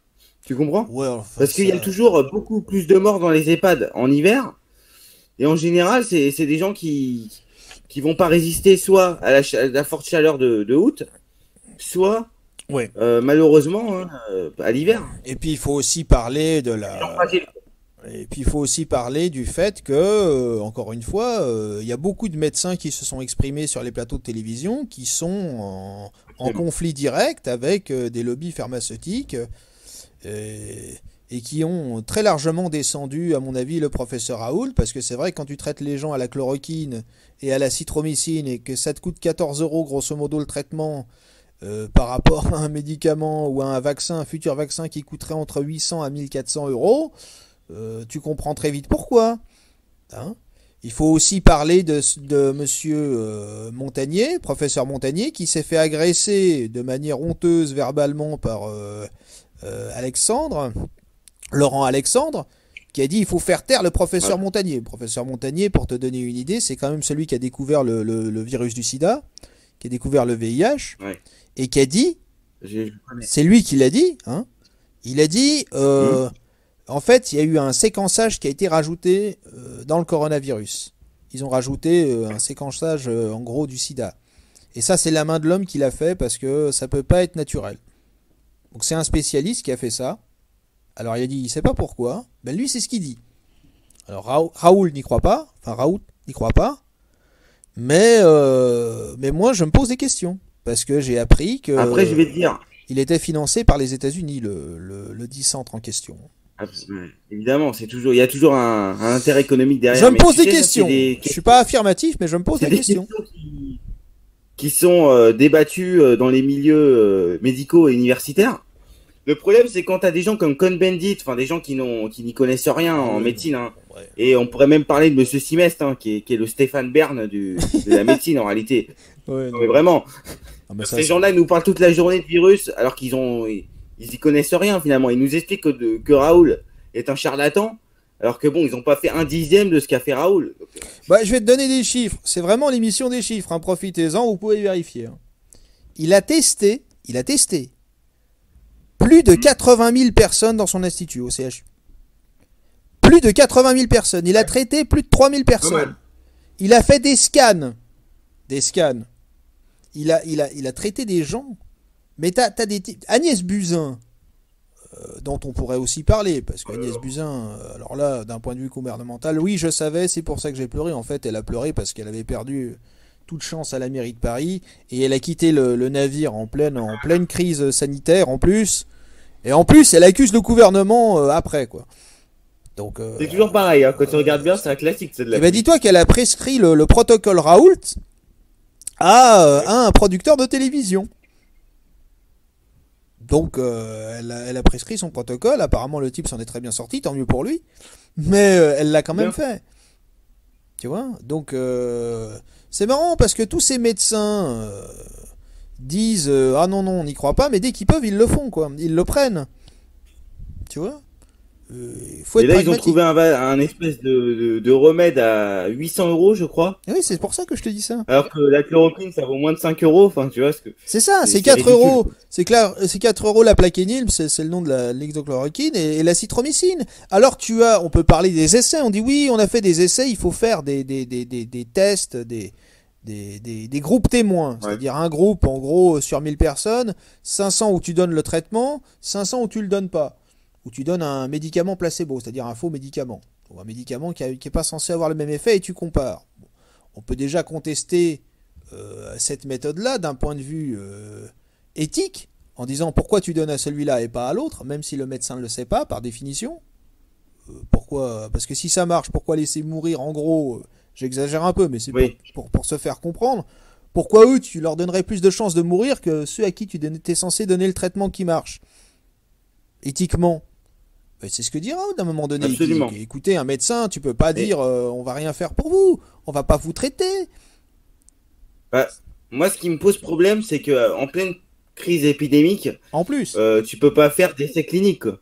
S2: Tu comprends?
S1: Ouais, enfin,
S2: Parce qu'il y a
S1: ça.
S2: toujours beaucoup plus de morts dans les EHPAD en hiver. Et en général, c'est des gens qui vont pas résister soit à la forte chaleur de août, soit
S1: Ouais.
S2: malheureusement hein, à l'hiver.
S1: Et puis il faut aussi parler de
S2: Des gens
S1: la.
S2: fragiles.
S1: Et puis il faut aussi parler du fait que, encore une fois, il y a beaucoup de médecins qui se sont exprimés sur les plateaux de télévision, qui sont en conflit direct avec des lobbies pharmaceutiques et qui ont très largement descendu, à mon avis, le professeur Raoult, parce que c'est vrai que quand tu traites les gens à la chloroquine et à la citromycine et que ça te coûte 14 euros grosso modo le traitement par rapport à un médicament ou à un vaccin, un futur vaccin qui coûterait entre 800 à 1400 euros, tu comprends très vite pourquoi. Hein. Il faut aussi parler de monsieur Montagnier, professeur Montagnier, qui s'est fait agresser de manière honteuse verbalement par Alexandre, Laurent Alexandre, qui a dit il faut faire taire le professeur
S2: Ouais,
S1: Montagnier. Le professeur Montagnier, pour te donner une idée, c'est quand même celui qui a découvert le virus du sida, qui a découvert le VIH,
S2: ouais.
S1: et qui a dit,
S2: Je connais.
S1: c'est lui qui l'a dit, hein, il a dit,
S2: Hum,
S1: en fait, il y a eu un séquençage qui a été rajouté dans le coronavirus. Ils ont rajouté un séquençage en gros du sida. Et ça, c'est la main de l'homme qui l'a fait parce que ça peut pas être naturel. Donc c'est un spécialiste qui a fait ça. Alors il a dit, il sait pas pourquoi. Ben lui, c'est ce qu'il dit. Alors Raoul n'y croit pas. Enfin Raoult n'y croit pas. Mais moi, je me pose des questions. Parce que j'ai appris
S2: Après, je
S1: que
S2: vais te dire.
S1: il était financé par les États-Unis, le dit centre en question.
S2: Évidemment, il y a toujours un intérêt économique derrière.
S1: Je me
S2: Mais
S1: pose
S2: tu
S1: des
S2: sais, ça,
S1: questions. Je suis pas affirmatif, mais je me pose
S2: c'est
S1: des
S2: des
S1: questions.
S2: questions qui sont débattues dans les milieux médicaux et universitaires. Le problème, c'est quand tu as des gens comme Cohn-Bendit, enfin des gens qui n'y connaissent rien
S1: Ah
S2: en
S1: ouais,
S2: médecine,
S1: non.
S2: hein.
S1: Ouais.
S2: Et on pourrait même parler de Monsieur Simest, hein, qui est le Stéphane Bern de la médecine en réalité.
S1: Ouais,
S2: Non,
S1: non.
S2: mais vraiment,
S1: Ah, mais ça,
S2: ces gens-là nous parlent toute la journée de virus alors ils y connaissent rien finalement. Ils nous expliquent que Raoul est un charlatan, alors que bon, ils n'ont pas fait un dixième de ce qu'a fait Raoul. Donc,
S1: bah, je vais te donner des chiffres. C'est vraiment l'émission des chiffres. Hein. Profitez-en, vous pouvez vérifier. Hein. Il a testé plus de 80 000 personnes dans son institut au CHU. Plus de 80 000 personnes. Il a traité plus de 3 000 personnes. Il a fait des scans. Des scans. Il a traité des gens. Mais t'as des Agnès Buzyn, dont on pourrait aussi parler, parce qu'Agnès Buzyn, alors là, d'un point de vue gouvernemental, oui, je savais, c'est pour ça que j'ai pleuré. En fait, elle a pleuré parce qu'elle avait perdu toute chance à la mairie de Paris, et elle a quitté le navire en pleine crise sanitaire, en plus. Et en plus, elle accuse le gouvernement après, quoi. Donc,
S2: c'est toujours pareil, hein. Quand tu regardes bien, c'est un classique. C'est de la
S1: eh ben, dis-toi qu'elle a prescrit le protocole Raoult à un producteur de télévision. Donc, elle a prescrit son protocole. Apparemment, le type s'en est très bien sorti, tant mieux pour lui. Mais elle l'a quand même fait. Tu vois. Donc, c'est marrant parce que tous ces médecins disent ah non, non, on n'y croit pas, mais dès qu'ils peuvent, ils le font, quoi. Ils le prennent. Tu vois. Faut
S2: Et
S1: être
S2: là, ils ont
S1: pragmatique.
S2: trouvé un espèce de remède à 800 euros, je crois.
S1: Et oui, c'est pour ça que je te dis ça.
S2: Alors que la chloroquine, ça vaut moins de 5 euros. Enfin, tu vois ce que.
S1: C'est ça, c'est 4
S2: ridicule.
S1: euros. C'est clair, c'est 4 euros la plaquenil, c'est le nom de l'hexochloroquine et la citromycine. Alors on peut parler des essais, on dit oui, on a fait des essais, il faut faire des tests, des groupes témoins.
S2: Ouais.
S1: C'est-à-dire un groupe, en gros, sur 1000 personnes, 500 où tu donnes le traitement, 500 où tu le donnes pas. Où tu donnes un médicament placebo, c'est-à-dire un faux médicament. Ou un médicament qui est pas censé avoir le même effet et tu compares. Bon. On peut déjà contester cette méthode-là d'un point de vue éthique, en disant pourquoi tu donnes à celui-là et pas à l'autre, même si le médecin ne le sait pas, par définition. Pourquoi? Parce que si ça marche, pourquoi laisser mourir, en gros, j'exagère un peu, mais c'est
S2: Oui.
S1: pour se faire comprendre, pourquoi eux, tu leur donnerais plus de chances de mourir que ceux à qui tu étais censé donner le traitement qui marche? Éthiquement. C'est ce que dira à un moment donné.
S2: Absolument.
S1: Écoutez, un médecin, tu peux pas dire on va rien faire pour vous, on va pas vous traiter.
S2: Bah, moi, ce qui me pose problème, c'est que en pleine crise épidémique,
S1: En plus,
S2: tu peux pas faire d'essais cliniques, quoi.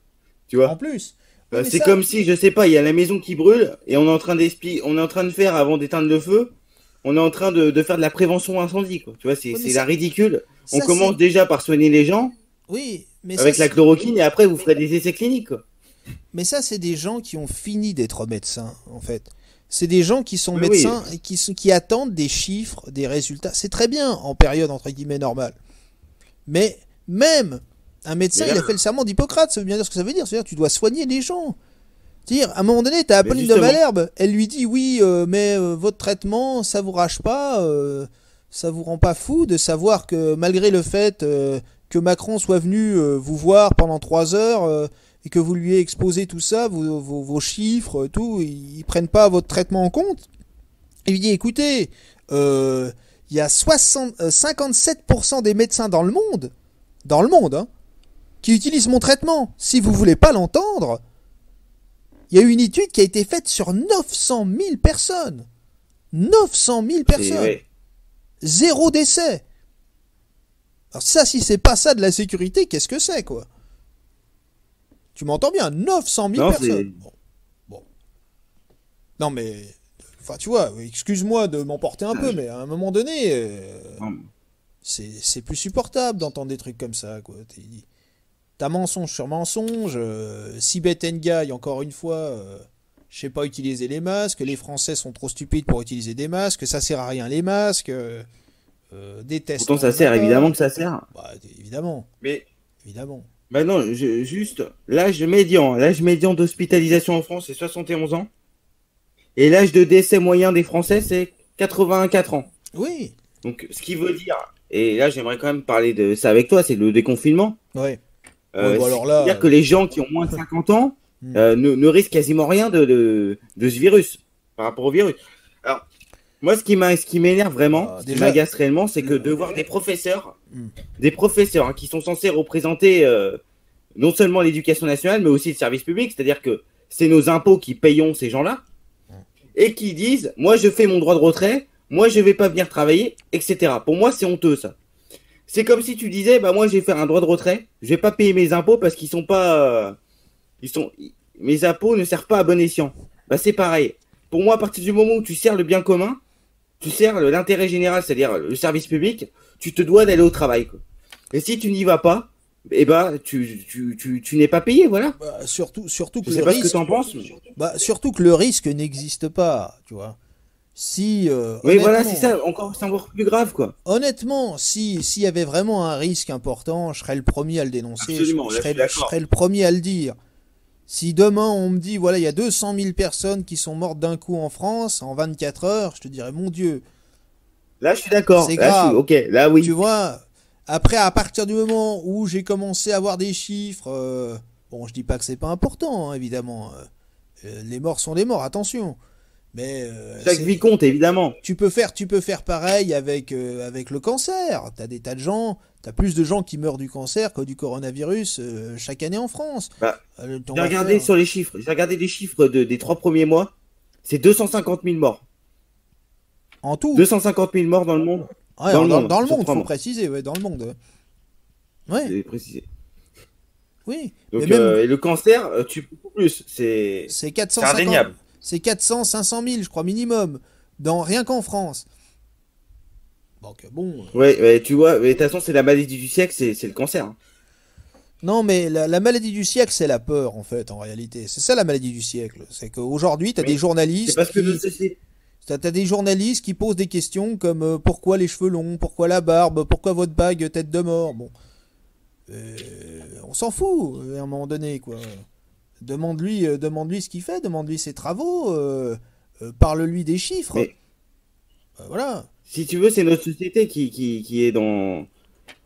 S2: Tu
S1: en
S2: vois.
S1: plus. Oui, mais
S2: C'est
S1: ça,
S2: comme si, je sais pas, il y a la maison qui brûle et on est en train de faire avant d'éteindre le feu, on est en train de faire de la prévention incendie, quoi. Tu vois,
S1: oui, mais
S2: c'est
S1: ça,
S2: la ridicule. On
S1: ça,
S2: commence déjà par soigner les gens
S1: oui, mais
S2: avec la chloroquine et après vous ferez des essais cliniques, quoi.
S1: mais ça, c'est des gens qui ont fini d'être médecins, en fait. C'est des gens qui sont
S2: Oui,
S1: médecins et qui attendent des chiffres, des résultats. C'est très bien en période entre guillemets normale. Mais même un médecin,
S2: Mais là-
S1: il a fait le serment d'Hippocrate. Ça veut bien dire ce que ça veut dire. C'est-à-dire que tu dois soigner les gens. C'est-à-dire, à un moment donné, t'as Apolline de
S2: justement.
S1: Malherbe. Elle lui dit oui, mais votre traitement, ça vous rage pas, ça vous rend pas fou de savoir que malgré le fait que Macron soit venu vous voir pendant 3 heures et que vous lui ayez exposé tout ça, vos chiffres, tout, ils prennent pas votre traitement en compte. Il lui dit écoutez, il y a 57% des médecins dans le monde, hein, qui utilisent mon traitement. Si vous voulez pas l'entendre, il y a eu une étude qui a été faite sur 900 000 personnes. 900 000 personnes.
S2: Ouais.
S1: 0 décès. Alors ça, si c'est pas ça de la sécurité, qu'est-ce que c'est, quoi? Tu m'entends bien? 900 000
S2: Non,
S1: personnes. Bon. Non, mais... Enfin, tu vois, excuse-moi de m'emporter un peu, mais à un moment donné, c'est plus supportable d'entendre des trucs comme ça, quoi. T'as mensonge sur mensonge. Sibeth Ndiaye, encore une fois, je sais pas utiliser les masques. Les Français sont trop stupides pour utiliser des masques. Ça sert à rien, les masques. Des tests.
S2: Pourtant, ça sert, évidemment que ça sert.
S1: Bah, évidemment.
S2: Mais
S1: Évidemment.
S2: bah non, juste l'âge médian d'hospitalisation en France, c'est 71 ans. Et l'âge de décès moyen des Français, c'est 84 ans.
S1: Oui.
S2: Donc, ce qui veut dire, et là, j'aimerais quand même parler de ça avec toi, c'est le déconfinement.
S1: Ouais. Ouais, bah alors là,
S2: C'est-à-dire que les gens qui ont moins de 50 ans, ne risque quasiment rien de ce virus, par rapport au virus. Alors, moi, ce qui m'énerve vraiment, ce qui m'agace réellement, c'est que de voir des professeurs hein, qui sont censés représenter non seulement l'éducation nationale, mais aussi le service public, c'est-à-dire que c'est nos impôts qui payons ces gens-là, et qui disent, moi, je fais mon droit de retrait, moi, je vais pas venir travailler, etc. Pour moi, c'est honteux, ça. C'est comme si tu disais, bah, moi, je vais faire un droit de retrait, je vais pas payer mes impôts parce qu'ils sont pas... mes impôts ne servent pas à bon escient. Bah, c'est pareil. Pour moi, à partir du moment où tu sers le bien commun, tu sers l'intérêt général, c'est-à-dire le service public, tu te dois d'aller au travail, quoi. Et si tu n'y vas pas, eh ben, tu n'es pas payé, voilà.
S1: Bah, surtout que
S2: Je
S1: le
S2: sais pas ce
S1: risque,
S2: que t'en penses.
S1: bah, surtout que le risque n'existe pas, tu vois. Si,
S2: Oui, voilà,
S1: honnêtement,
S2: c'est ça, c'est encore plus grave, quoi.
S1: honnêtement, s'il y avait vraiment un risque important, je serais le premier à le dénoncer,
S2: Absolument, là, je suis
S1: je
S2: d'accord.
S1: serais le premier à le dire. Si demain on me dit, voilà, il y a 200 000 personnes qui sont mortes d'un coup en France en 24 heures, je te dirais, mon Dieu,
S2: Là, je suis d'accord.
S1: c'est
S2: Là,
S1: grave.
S2: ok, là,
S1: Tu
S2: oui.
S1: vois, après, à partir du moment où j'ai commencé à avoir des chiffres, bon, je dis pas que c'est pas important, hein, évidemment. Les morts sont les morts, attention. Mais
S2: Chaque vie compte, évidemment.
S1: tu peux faire pareil avec le cancer. T'as des tas de gens, t'as plus de gens qui meurent du cancer que du coronavirus chaque année en France.
S2: Bah,
S1: On
S2: j'ai
S1: va
S2: regardé
S1: faire
S2: sur les chiffres. J'ai regardé les chiffres des 3 premiers mois. C'est 250 000 morts.
S1: en tout.
S2: 250 000 morts dans le monde.
S1: Ouais,
S2: Dans le monde,
S1: dans le
S2: sur
S1: monde,
S2: trois
S1: faut
S2: mois.
S1: préciser, ouais, dans le monde. Ouais,
S2: C'est précisé.
S1: oui. Mais
S2: Donc,
S1: même,
S2: et le cancer tue beaucoup plus.
S1: c'est
S2: C'est
S1: 450,
S2: indéniable.
S1: c'est 400, 500 000, je crois, minimum, rien qu'en France. Donc bon,
S2: Ouais, ouais, tu vois, mais de toute façon, c'est la maladie du siècle, c'est le cancer, hein.
S1: non mais la maladie du siècle, c'est la peur en fait, en réalité. C'est ça la maladie du siècle. C'est qu'aujourd'hui,
S2: Mais c'est parce que notre société.
S1: t'as des journalistes qui posent des questions comme pourquoi les cheveux longs, pourquoi la barbe, pourquoi votre bague tête de mort. Bon, on s'en fout à un moment donné quoi. Demande-lui ce qu'il fait, demande-lui ses travaux, parle-lui des chiffres.
S2: Mais
S1: Voilà.
S2: si tu veux, c'est notre société qui est dans.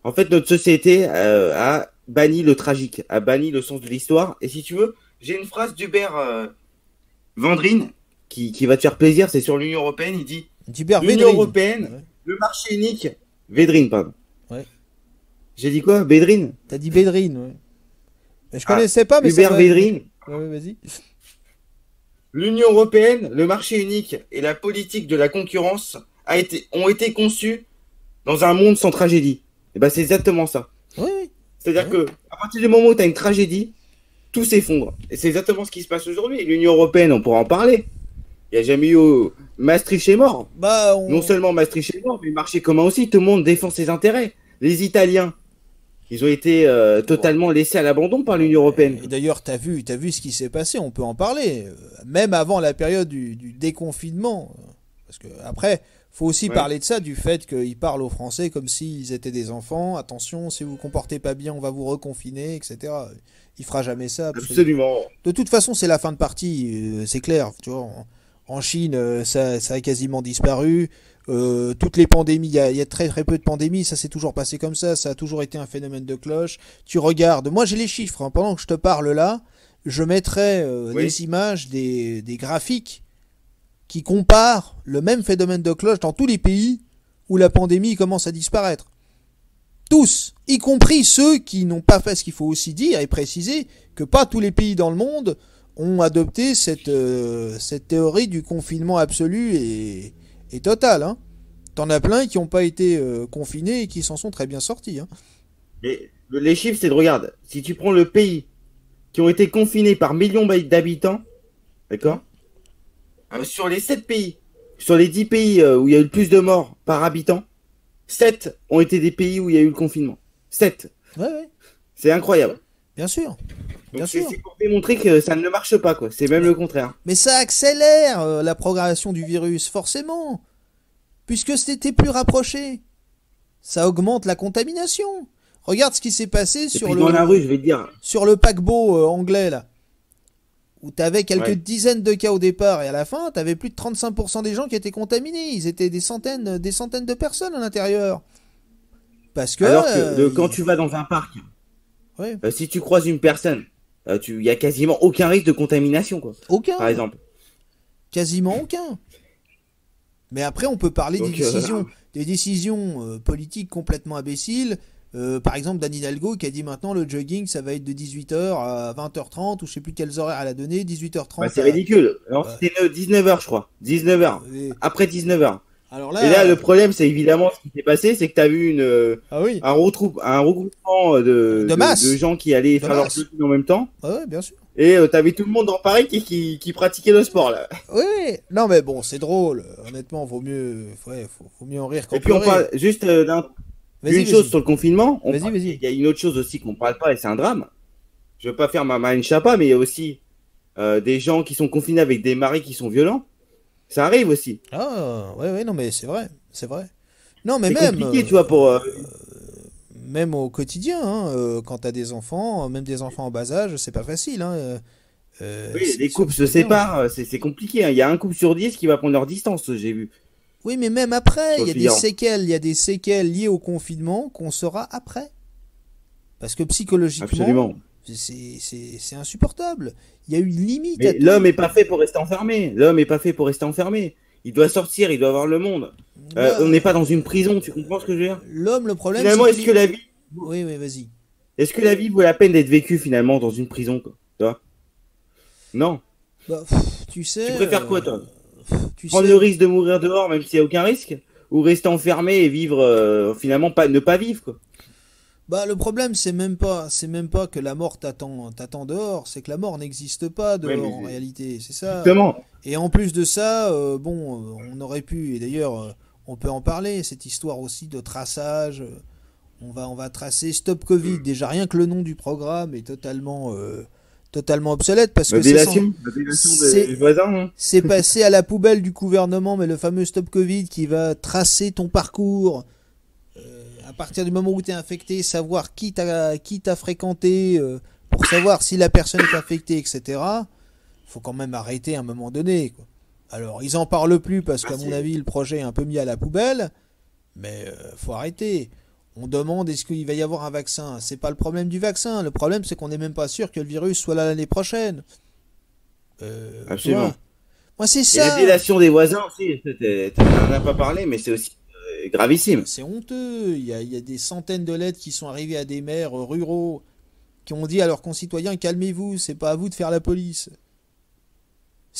S2: En fait, notre société a banni le tragique, a banni le sens de l'histoire. Et si tu veux, j'ai une phrase d'Hubert Vendrine qui va te faire plaisir, c'est sur l'Union Européenne. Il dit
S1: Hubert
S2: l'Union
S1: Védrine.
S2: Européenne,
S1: Ouais.
S2: le marché unique. Védrine, pardon.
S1: Ouais.
S2: J'ai dit quoi? Védrine?
S1: T'as dit Bédrine, ouais. Mais je
S2: Ah,
S1: connaissais pas, mais ça
S2: Hubert
S1: doit...
S2: Védrine.
S1: Ouais, ouais, vas-y.
S2: L'Union Européenne, le marché unique et la politique de la concurrence ont été conçus dans un monde sans tragédie. Et ben c'est exactement ça.
S1: Oui, oui.
S2: C'est-à-dire
S1: Ouais.
S2: que à partir du moment où tu as une tragédie, tout s'effondre. Et c'est exactement ce qui se passe aujourd'hui. L'Union Européenne, on pourra en parler. Il n'y a jamais eu Maastricht est mort.
S1: Bah,
S2: Non seulement Maastricht est mort, mais le marché commun aussi. Tout le monde défend ses intérêts. Les Italiens, ils ont été totalement laissés à l'abandon par l'Union Européenne.
S1: Et d'ailleurs, t'as vu ce qui s'est passé, on peut en parler. Même avant la période du déconfinement. Parce que après, faut aussi
S2: Ouais,
S1: parler de ça, du fait qu'ils parlent aux Français comme s'ils étaient des enfants. Attention, si vous vous comportez pas bien, on va vous reconfiner, etc. Il fera jamais ça, parce que
S2: absolument.
S1: de toute façon, c'est la fin de partie, c'est clair. Tu vois, en Chine, ça a quasiment disparu. Toutes les pandémies, il y a très très peu de pandémies, ça s'est toujours passé comme ça a toujours été un phénomène de cloche. Tu regardes, moi j'ai les chiffres, hein, pendant que je te parle là, je mettrai
S2: Oui.
S1: les images des graphiques qui comparent le même phénomène de cloche dans tous les pays où la pandémie commence à disparaître. Tous, y compris ceux qui n'ont pas fait, ce qu'il faut aussi dire et préciser, que pas tous les pays dans le monde ont adopté cette théorie du confinement absolu et total. Hein. T'en as plein qui n'ont pas été confinés et qui s'en sont très bien sortis. Hein.
S2: Mais les chiffres, c'est de regarde. Si tu prends le pays qui ont été confinés par millions d'habitants, d'accord? Sur les 7 pays, sur les 10 pays où il y a eu le plus de morts par habitant, 7 ont été des pays où il y a eu le confinement. 7.
S1: Ouais, ouais,
S2: C'est incroyable.
S1: bien sûr, bien
S2: Donc c'est
S1: sûr.
S2: c'est pour démontrer que ça ne marche pas, quoi. C'est même
S1: Mais,
S2: le contraire.
S1: mais ça accélère la progression du virus, forcément, puisque c'était plus rapproché. Ça augmente la contamination. Regarde ce qui s'est passé
S2: Et puis dans la rue, je vais te dire,
S1: sur le paquebot anglais, là, où t'avais quelques
S2: ouais.
S1: dizaines de cas au départ, et à la fin, t'avais plus de 35% des gens qui étaient contaminés. Ils étaient des centaines de personnes à l'intérieur. Parce que...
S2: Alors que quand tu vas dans un parc,
S1: ouais,
S2: si tu croises une personne il y a quasiment aucun risque de contamination, quoi.
S1: Aucun.
S2: Par exemple.
S1: Quasiment aucun. Mais après, on peut parler
S2: Donc,
S1: des décisions politiques complètement imbéciles. Par exemple, Dan Hidalgo qui a dit maintenant le jogging, ça va être de 18h à 20h30, ou je sais plus quels horaires elle a donné, 18h30.
S2: c'est ridicule. Non, c'était 19h, je crois. 19h. Après 19h.
S1: Alors là,
S2: et là, le problème, c'est évidemment ce qui s'est passé, c'est que tu as vu un regroupement de gens qui allaient faire leur jogging en même temps.
S1: Ouais, bien sûr.
S2: Et t'avais tout le monde en Paris qui pratiquait le sport, là.
S1: Oui, non mais bon, c'est drôle. Honnêtement, vaut mieux en rire qu'en pleurer.
S2: Et puis on parle juste d'une chose sur le confinement. Il y a une autre chose aussi qu'on parle pas, et c'est un drame. Je veux pas faire ma Marine Chapa, mais il y a aussi des gens qui sont confinés avec des maris qui sont violents. Ça arrive aussi.
S1: Ah, ouais, non mais c'est vrai. Non mais
S2: c'est compliqué, tu vois, pour...
S1: Même au quotidien, hein, quand t'as des enfants, même des enfants en bas âge, c'est pas facile. Hein,
S2: oui, les couples se séparent, c'est compliqué. Hein. Il y a un couple sur 10 qui va prendre leur distance, j'ai vu.
S1: Oui, mais même après, il y a des séquelles liées au confinement qu'on saura après. Parce que psychologiquement, c'est insupportable. Il y a eu une limite.
S2: Mais l'homme n'est pas fait pour rester enfermé. Il doit sortir, il doit voir le monde. On n'est pas dans une prison, tu comprends ce que je veux dire?
S1: L'homme, le problème,
S2: finalement, est-ce que la vie...
S1: Oui, vas-y.
S2: Est-ce que la vie vaut la peine d'être vécue finalement dans une prison, quoi? Tu vois? Non.
S1: Tu sais...
S2: Tu préfères quoi, toi? Prendre le risque de mourir dehors, même s'il n'y a aucun risque? Ou rester enfermé et vivre, finalement, ne pas vivre, quoi?
S1: Le problème, c'est même pas que la mort t'attend dehors, c'est que la mort n'existe pas dehors, en réalité, c'est ça.
S2: Justement.
S1: Et en plus de ça, on aurait pu, et d'ailleurs, on peut en parler, cette histoire aussi de traçage. On va tracer Stop Covid. Déjà, rien que le nom du programme est totalement obsolète parce que c'est passé à la poubelle du gouvernement, mais le fameux Stop Covid qui va tracer ton parcours. À partir du moment où tu es infecté, savoir qui t'a fréquenté, pour savoir si la personne est infectée, etc. Faut quand même arrêter à un moment donné, quoi. Alors, ils en parlent plus parce qu'à mon avis, le projet est un peu mis à la poubelle, mais faut arrêter. On demande est-ce qu'il va y avoir un vaccin. C'est pas le problème du vaccin. Le problème, c'est qu'on n'est même pas sûr que le virus soit là l'année prochaine.
S2: Absolument.
S1: Moi, c'est ça.
S2: Et la délation des voisins aussi, t'en as pas parlé, mais c'est aussi gravissime.
S1: C'est honteux. Il y a des centaines de lettres qui sont arrivées à des maires ruraux qui ont dit à leurs concitoyens calmez-vous, c'est pas à vous de faire la police.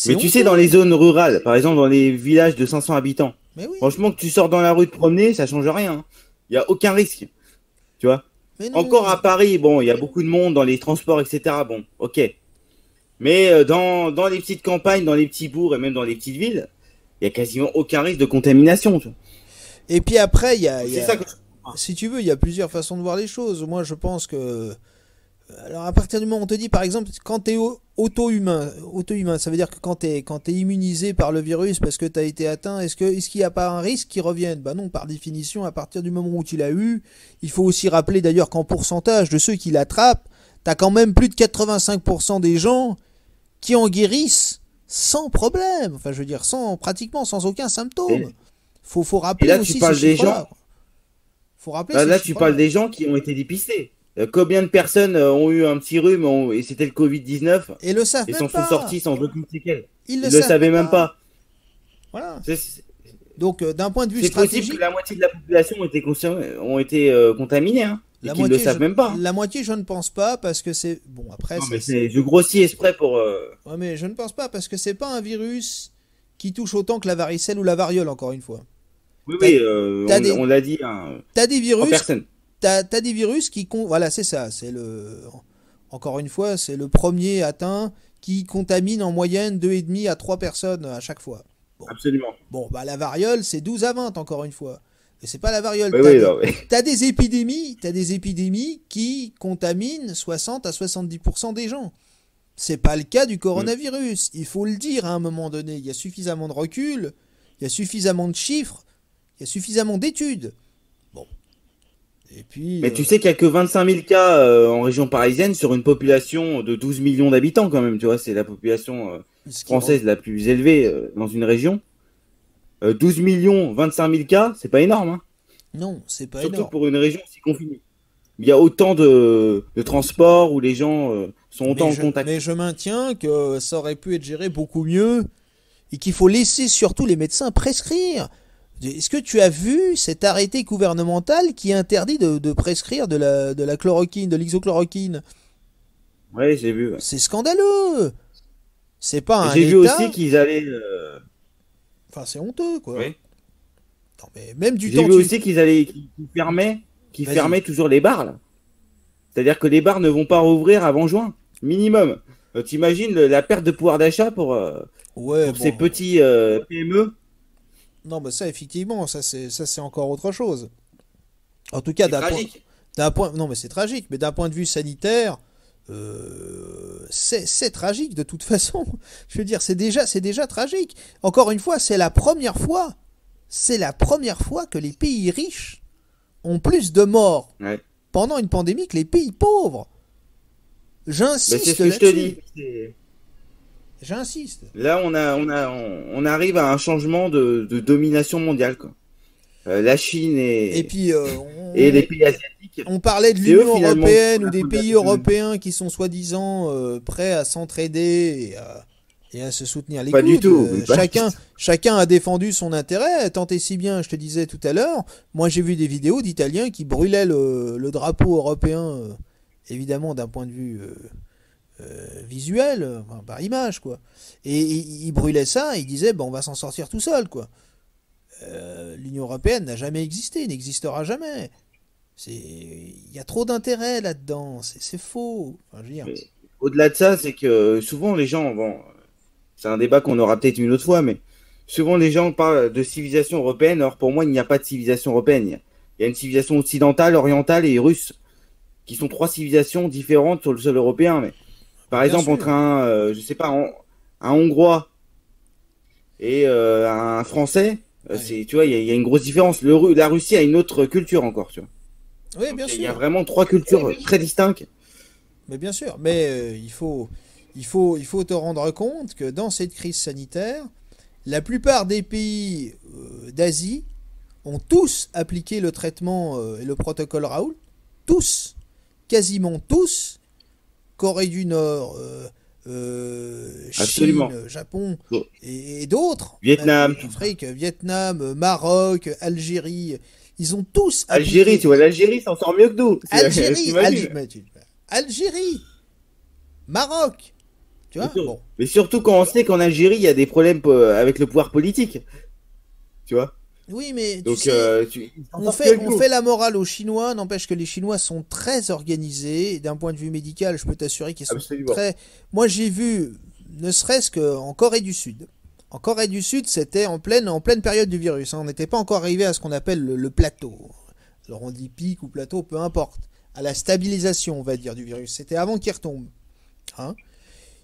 S2: Mais tu sais, dans les zones rurales, par exemple dans les villages de 500 habitants, franchement, que tu sors dans la rue te promener, ça change rien. Il n'y a aucun risque. Tu vois? Encore à Paris, bon, il y a beaucoup de monde dans les transports, etc. Bon, ok. Mais dans les petites campagnes, dans les petits bourgs et même dans les petites villes, il n'y a quasiment aucun risque de contamination. Tu vois.
S1: Et puis après, si tu veux, il y a plusieurs façons de voir les choses. Moi, je pense que... Alors, à partir du moment où on te dit, par exemple, quand tu es auto-humain, ça veut dire que quand tu es immunisé par le virus parce que tu as été atteint, est-ce qu'il n'y a pas un risque qu'il revienne? Bah non, par définition, à partir du moment où tu l'as eu, il faut aussi rappeler d'ailleurs qu'en pourcentage de ceux qui l'attrapent, tu as quand même plus de 85% des gens qui en guérissent sans problème. Enfin, je veux dire, pratiquement sans aucun symptôme. Faut rappeler
S2: et là,
S1: aussi
S2: tu parles des gens.
S1: Faut rappeler
S2: là, tu parles des gens qui ont été dépistés. Combien de personnes ont eu un petit rhume et c'était le Covid-19
S1: et le savent
S2: et
S1: même
S2: s'en sont sortis sans aucune séquelle.
S1: Ils
S2: le savaient même pas.
S1: Voilà. Donc d'un point de vue
S2: stratégique, c'est possible que la moitié de la population ont été contaminés, hein, et qu'ils ne le savent même pas.
S1: La moitié, je ne pense pas parce que c'est bon après.
S2: Non, mais je grossis exprès pour.
S1: Ouais, mais je ne pense pas parce que c'est pas un virus qui touche autant que la varicelle ou la variole, encore une fois.
S2: Oui, on l'a dit.
S1: T'as des virus.
S2: En personne.
S1: T'as des virus qui... Voilà, c'est ça. Encore une fois, c'est le premier atteint qui contamine en moyenne 2,5 à 3 personnes à chaque fois.
S2: Bon. Absolument.
S1: Bon, la variole, c'est 12 à 20, encore une fois. Et c'est pas la variole. T'as des épidémies qui contaminent 60 à 70% des gens. C'est pas le cas du coronavirus. Il faut le dire à un moment donné. Il y a suffisamment de recul, il y a suffisamment de chiffres, il y a suffisamment d'études. Et puis,
S2: mais tu sais qu'il n'y a que 25 000 cas en région parisienne sur une population de 12 millions d'habitants quand même, tu vois, c'est la population française la plus élevée dans une région. 12 millions, 25 000 cas, c'est pas énorme. Hein.
S1: Non, c'est pas
S2: Surtout
S1: énorme.
S2: Pour une région si confinée. il y a autant de transports où les gens sont autant en contact.
S1: Mais je maintiens que ça aurait pu être géré beaucoup mieux et qu'il faut laisser surtout les médecins prescrire. Est-ce que tu as vu cet arrêté gouvernemental qui interdit de prescrire de la chloroquine, de l'isochloroquine?
S2: Ouais, j'ai vu. Ouais.
S1: C'est scandaleux. C'est pas un
S2: J'ai vu
S1: État.
S2: aussi qu'ils allaient.
S1: Enfin, c'est honteux, quoi.
S2: Ouais.
S1: Non, mais même du
S2: J'ai
S1: temps
S2: vu aussi qu'ils allaient, qu'ils
S1: Vas-y.
S2: fermaient toujours les bars là. C'est-à-dire que les bars ne vont pas rouvrir avant juin, minimum. T'imagines la perte de pouvoir d'achat
S1: Ouais,
S2: pour ces
S1: bon.
S2: petits PME?
S1: Non, mais ça, effectivement, ça, c'est encore autre chose. En tout cas,
S2: C'est tragique.
S1: non, mais c'est tragique. Mais d'un point de vue sanitaire, c'est tragique de toute façon. Je veux dire, c'est déjà tragique. Encore une fois, c'est la première fois que les pays riches ont plus de morts
S2: Ouais.
S1: pendant une pandémie que les pays pauvres.
S2: Ben, c'est
S1: J'insiste
S2: ce que je te
S1: là-dessus.
S2: dis.
S1: J'insiste.
S2: Là, on arrive à un changement de domination mondiale, quoi. La Chine
S1: Et puis,
S2: et les pays asiatiques,
S1: on parlait de
S2: c'est eux
S1: l'Union
S2: finalement
S1: européenne ou
S2: la
S1: des pays
S2: fondation.
S1: européens qui sont soi-disant prêts à s'entraider et à se soutenir les
S2: Pas du
S1: coudes.
S2: tout. Pas du tout.
S1: Chacun a défendu son intérêt, tant et si bien, je te disais tout à l'heure. Moi, j'ai vu des vidéos d'Italiens qui brûlaient le drapeau européen, évidemment d'un point de vue visuel, enfin, par image, quoi. Et ils brûlaient ça, et ils disaient, bon, on va s'en sortir tout seul, quoi. L'Union européenne n'a jamais existé, n'existera jamais. Il y a trop d'intérêt là-dedans, c'est faux. Enfin, je veux dire,
S2: Mais au-delà de ça, c'est que souvent les gens, bon, c'est un débat qu'on aura peut-être une autre fois, mais souvent les gens parlent de civilisation européenne. Alors pour moi, il n'y a pas de civilisation européenne. Il y a une civilisation occidentale, orientale et russe, qui sont trois civilisations différentes sur le sol européen. Mais par
S1: bien
S2: exemple,
S1: sûr.
S2: entre je sais pas, un Hongrois et un Français,
S1: Ouais.
S2: tu vois, il y a une grosse différence. La Russie a une autre culture encore, tu vois.
S1: Oui,
S2: Donc
S1: bien
S2: il y a
S1: sûr.
S2: vraiment trois cultures très distinctes.
S1: Mais bien sûr. Mais il faut te rendre compte que dans cette crise sanitaire, la plupart des pays d'Asie ont tous appliqué le traitement et le protocole Raoult. Tous. Quasiment tous. Corée du Nord,
S2: Absolument.
S1: Chine, Japon
S2: Bon.
S1: et d'autres, même
S2: Vietnam,
S1: Afrique, Vietnam, Maroc, Algérie, ils ont tous
S2: Algérie,
S1: appliqué.
S2: tu vois, l'Algérie s'en sort mieux que nous.
S1: Algérie,
S2: T'imagines?
S1: Algérie, Maroc, tu vois, bon.
S2: Mais surtout quand on sait qu'en Algérie, il y a des problèmes avec le pouvoir politique. Tu vois?
S1: Oui, mais tu
S2: Donc,
S1: sais,
S2: ils s'en sortent mieux que
S1: on
S2: nous.
S1: fait la morale aux Chinois, n'empêche que les Chinois sont très organisés, et d'un point de vue médical, je peux t'assurer qu'ils sont
S2: Absolument.
S1: très... Moi, j'ai vu, ne serait-ce qu'en Corée du Sud. En Corée du Sud, c'était en pleine période du virus, hein. On n'était pas encore arrivé à ce qu'on appelle le plateau. Alors on dit pic ou plateau, peu importe. À la stabilisation, on va dire, du virus. C'était avant qu'il retombe, hein.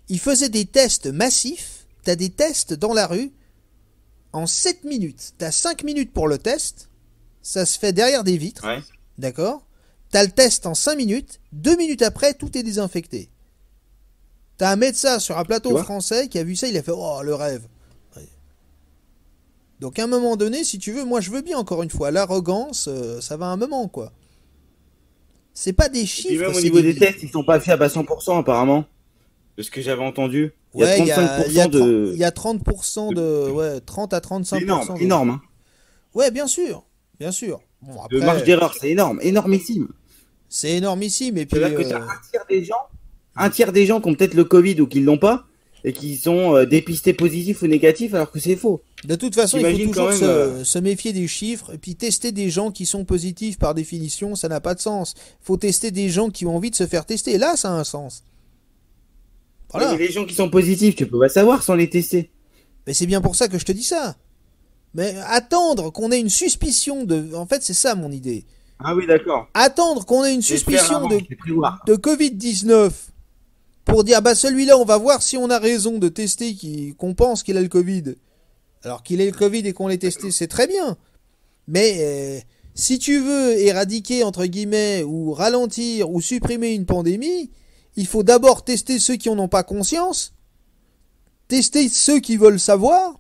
S1: Ils faisaient des tests massifs. T'as des tests dans la rue en 7 minutes. T'as 5 minutes pour le test. Ça se fait derrière des vitres.
S2: Ouais.
S1: D'accord? T'as le test en 5 minutes. 2 minutes après, tout est désinfecté. T'as un médecin sur un
S2: Tu
S1: plateau
S2: vois?
S1: français qui a vu ça, il a fait oh le rêve. Ouais. Donc à un moment donné, si tu veux, moi je veux bien encore une fois. L'arrogance, ça va un moment quoi. C'est pas des
S2: Et puis
S1: chiffres,
S2: même au
S1: c'est
S2: niveau
S1: des
S2: des
S1: billes.
S2: tests, ils sont pas fiables à 100% apparemment. De ce que j'avais entendu. Il y a
S1: Ouais, il
S2: 35%
S1: y a 30% de. Ouais, 30 à
S2: C'est énorme,
S1: 35% de.
S2: énorme. Hein.
S1: Ouais, bien sûr. Bien sûr. Bon,
S2: De marge
S1: après,
S2: d'erreur, c'est énorme, énormissime.
S1: c'est énormissime. Et puis,
S2: C'est-à-dire que tu as un tiers des gens qui ont peut-être le Covid ou qui l'ont pas, et qui sont dépistés positifs ou négatifs alors que c'est faux.
S1: de toute façon, il faut
S2: T'imagines quand
S1: toujours
S2: même.
S1: se méfier des chiffres. Et puis, tester des gens qui sont positifs, par définition, ça n'a pas de sens. Il faut tester des gens qui ont envie de se faire tester. Là, ça a un sens.
S2: Ouais,
S1: Voilà.
S2: mais les gens qui sont positifs, tu peux pas savoir sans les tester.
S1: Mais c'est bien pour ça que je te dis ça. Mais attendre qu'on ait une suspicion de. En fait, c'est ça mon idée.
S2: Ah oui, d'accord.
S1: Attendre qu'on ait une
S2: J'espère
S1: suspicion
S2: avant, je vais prévoir.
S1: de Covid-19 pour dire bah celui-là on va voir si on a raison de tester qu'on pense qu'il a le Covid. Alors qu'il ait le Covid et qu'on l'ait testé, c'est très bien. Mais si tu veux éradiquer entre guillemets ou ralentir ou supprimer une pandémie, il faut d'abord tester ceux qui en ont pas conscience, tester ceux qui veulent savoir,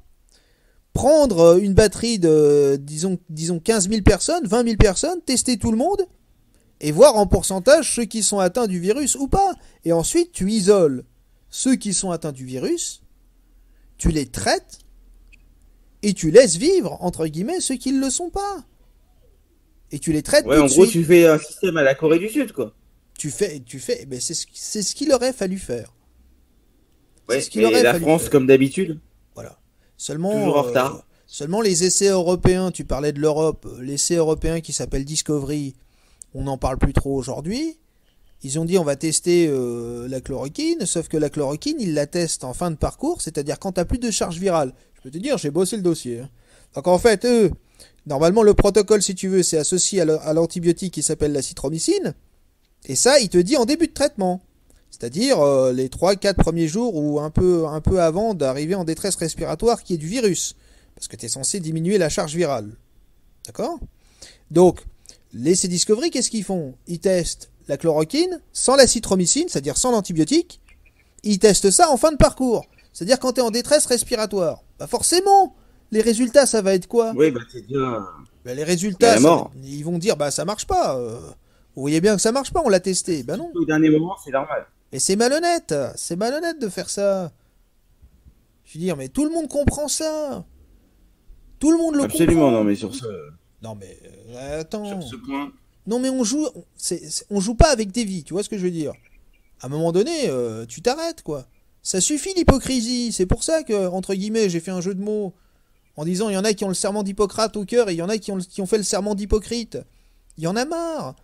S1: prendre une batterie de disons 15 000 personnes, 20 000 personnes, tester tout le monde et voir en pourcentage ceux qui sont atteints du virus ou pas. Et ensuite, tu isoles ceux qui sont atteints du virus, tu les traites, et tu laisses vivre, entre guillemets, ceux qui ne le sont pas. Et tu les traites
S2: Ouais,
S1: tout
S2: en
S1: de
S2: gros,
S1: suite.
S2: tu fais un système à la Corée du Sud, quoi.
S1: Ben c'est ce qu'il aurait fallu faire. C'est ce
S2: Ouais,
S1: qu'il
S2: mais
S1: aurait
S2: la
S1: fallu
S2: France,
S1: faire.
S2: comme d'habitude,
S1: Voilà.
S2: toujours
S1: Seulement,
S2: en retard.
S1: seulement les essais européens, tu parlais de l'Europe, l'essai européen qui s'appelle Discovery, on n'en parle plus trop aujourd'hui. Ils ont dit on va tester la chloroquine, sauf que la chloroquine, ils la testent en fin de parcours, c'est-à-dire quand tu n'as plus de charge virale. Je peux te dire, j'ai bossé le dossier. Hein. Donc en fait, eux, normalement le protocole, si tu veux, c'est associé à l'antibiotique qui s'appelle la citromycine, et ça, il te dit en début de traitement. C'est-à-dire les 3-4 premiers jours ou un peu avant d'arriver en détresse respiratoire qui est du virus. Parce que tu es censé diminuer la charge virale. D'accord? Donc, les C-Discovery, qu'est-ce qu'ils font? Ils testent la chloroquine sans la citromycine, c'est-à-dire sans l'antibiotique. Ils testent ça en fin de parcours. C'est-à-dire quand tu es en détresse respiratoire. Bah forcément, les résultats, ça va être quoi?
S2: Oui, bah c'est bien.
S1: Bah, les
S2: Il y a
S1: résultats,
S2: la mort.
S1: ils vont dire, bah ça marche pas. Vous voyez bien que ça marche pas, on l'a testé. Bah non.
S2: Au dernier moment, c'est normal.
S1: Mais c'est malhonnête de faire ça. Je veux dire, mais tout le monde comprend ça. Tout le monde le
S2: Absolument, non,
S1: comprend.
S2: mais
S1: Non mais
S2: sur
S1: attends.
S2: ce point.
S1: Non mais on joue pas avec des vies, tu vois ce que je veux dire. À un moment donné, tu t'arrêtes quoi. Ça suffit l'hypocrisie. C'est pour ça que entre guillemets, j'ai fait un jeu de mots en disant il y en a qui ont le serment d'Hippocrate au cœur et il y en a qui ont fait le serment d'Hypocrite. Il y en a marre.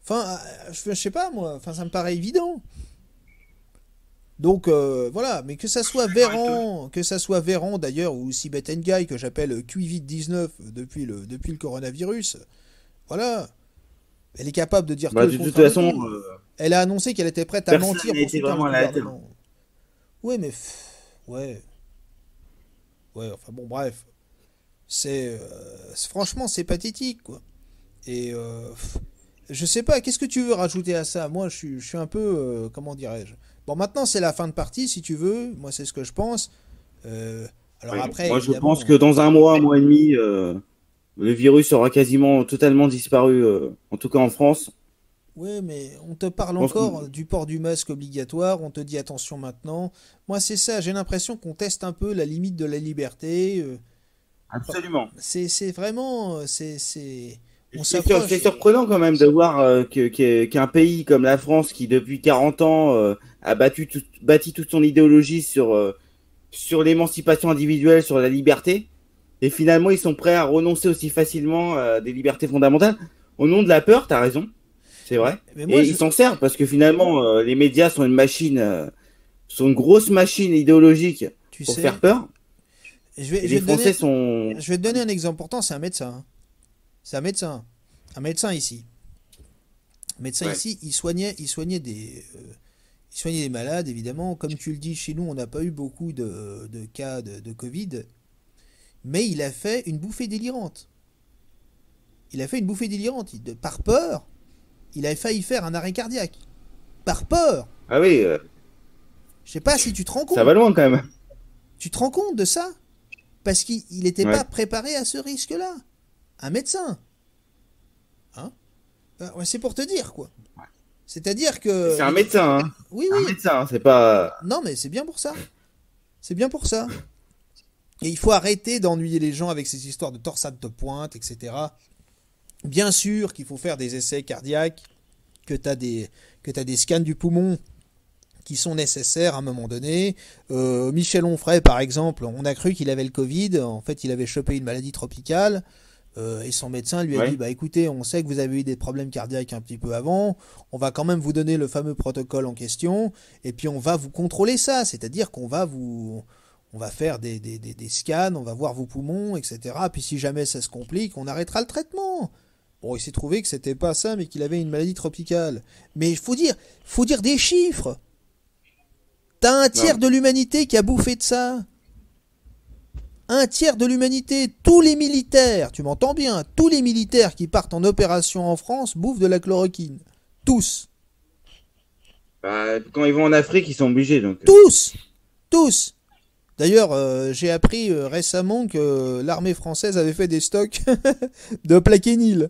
S1: Enfin, je sais pas moi. Enfin, ça me paraît évident. Donc voilà, mais que ça soit Véran d'ailleurs, ou Sibeth Ndiaye, que j'appelle Covid-19 depuis le coronavirus, voilà, elle est capable de dire tout
S2: Bah,
S1: et le
S2: de toute
S1: contraire de
S2: façon,
S1: tout. Elle a annoncé qu'elle était prête à
S2: personne
S1: mentir
S2: n'a
S1: pour
S2: été
S1: soutenir le
S2: vraiment à la hauteur.
S1: gouvernement. Ouais, mais ouais, ouais, enfin bon, bref, franchement, c'est pathétique, quoi. Et je sais pas, qu'est-ce que tu veux rajouter à ça? Moi, je suis un peu, comment dirais-je? Bon, maintenant, c'est la fin de partie, si tu veux. Moi, c'est ce que je pense. Euh, alors
S2: Oui.
S1: après,
S2: Moi, je pense que
S1: évidemment,
S2: dans un mois et demi, le virus aura quasiment totalement disparu, en tout cas en France.
S1: ouais, mais on te parle
S2: Je pense que...
S1: encore du port du masque obligatoire. On te dit attention maintenant. Moi, c'est ça. J'ai l'impression qu'on teste un peu la limite de la liberté.
S2: Absolument.
S1: C'est vraiment, on
S2: C'est
S1: s'approche.
S2: surprenant quand même de voir qu'un pays comme la France, qui depuis 40 ans a bâti toute son idéologie sur l'émancipation individuelle, sur la liberté, et finalement ils sont prêts à renoncer aussi facilement à des libertés fondamentales au nom de la peur, t'as raison, c'est vrai.
S1: Mais
S2: Et
S1: moi,
S2: ils s'en servent parce que finalement les médias sont une machine, sont une grosse machine idéologique
S1: tu
S2: pour faire
S1: sais,
S2: peur, et
S1: je vais
S2: les
S1: te
S2: Français
S1: donner,
S2: sont...
S1: je vais te donner un exemple important. C'est un médecin. Hein. C'est un médecin ici. Un médecin
S2: Ouais,
S1: ici, il soignait des malades, évidemment. Comme tu le dis, chez nous, on n'a pas eu beaucoup de cas de Covid. Mais il a fait une bouffée délirante. Il a fait une bouffée délirante. Par peur, il a failli faire un arrêt cardiaque. Par peur.
S2: ah oui,
S1: Je sais pas si tu te rends
S2: ça va
S1: compte.
S2: loin quand même.
S1: Tu te rends compte de ça? Parce qu'il n'était pas
S2: Ouais.
S1: préparé à ce risque-là. Un médecin. Hein? Ouais, c'est pour te dire, quoi. C'est-à-dire que...
S2: C'est un médecin, hein.
S1: Oui,
S2: Un
S1: oui.
S2: médecin, c'est pas...
S1: Non, mais c'est bien pour ça. C'est bien pour ça. Et il faut arrêter d'ennuyer les gens avec ces histoires de torsade de pointe, etc. Bien sûr qu'il faut faire des essais cardiaques, que t'as des scans du poumon qui sont nécessaires à un moment donné. Michel Onfray, par exemple, on a cru qu'il avait le Covid. En fait, il avait chopé une maladie tropicale. Et son médecin lui a dit,
S2: Ouais.
S1: bah écoutez, on sait que vous avez eu des problèmes cardiaques un petit peu avant, on va quand même vous donner le fameux protocole en question, et puis on va vous contrôler ça, c'est-à-dire on va faire des scans, on va voir vos poumons, etc. Puis si jamais ça se complique, on arrêtera le traitement. Bon, il s'est trouvé que c'était pas ça, mais qu'il avait une maladie tropicale. Mais faut dire des chiffres. T'as un tiers
S2: Non.
S1: de l'humanité qui a bouffé de ça. Un tiers de l'humanité, tous les militaires, tu m'entends bien, tous les militaires qui partent en opération en France bouffent de la chloroquine. Tous.
S2: Bah, quand ils vont en Afrique, ils sont obligés, donc.
S1: Tous. Tous. D'ailleurs, j'ai appris récemment que l'armée française avait fait des stocks de plaquenil.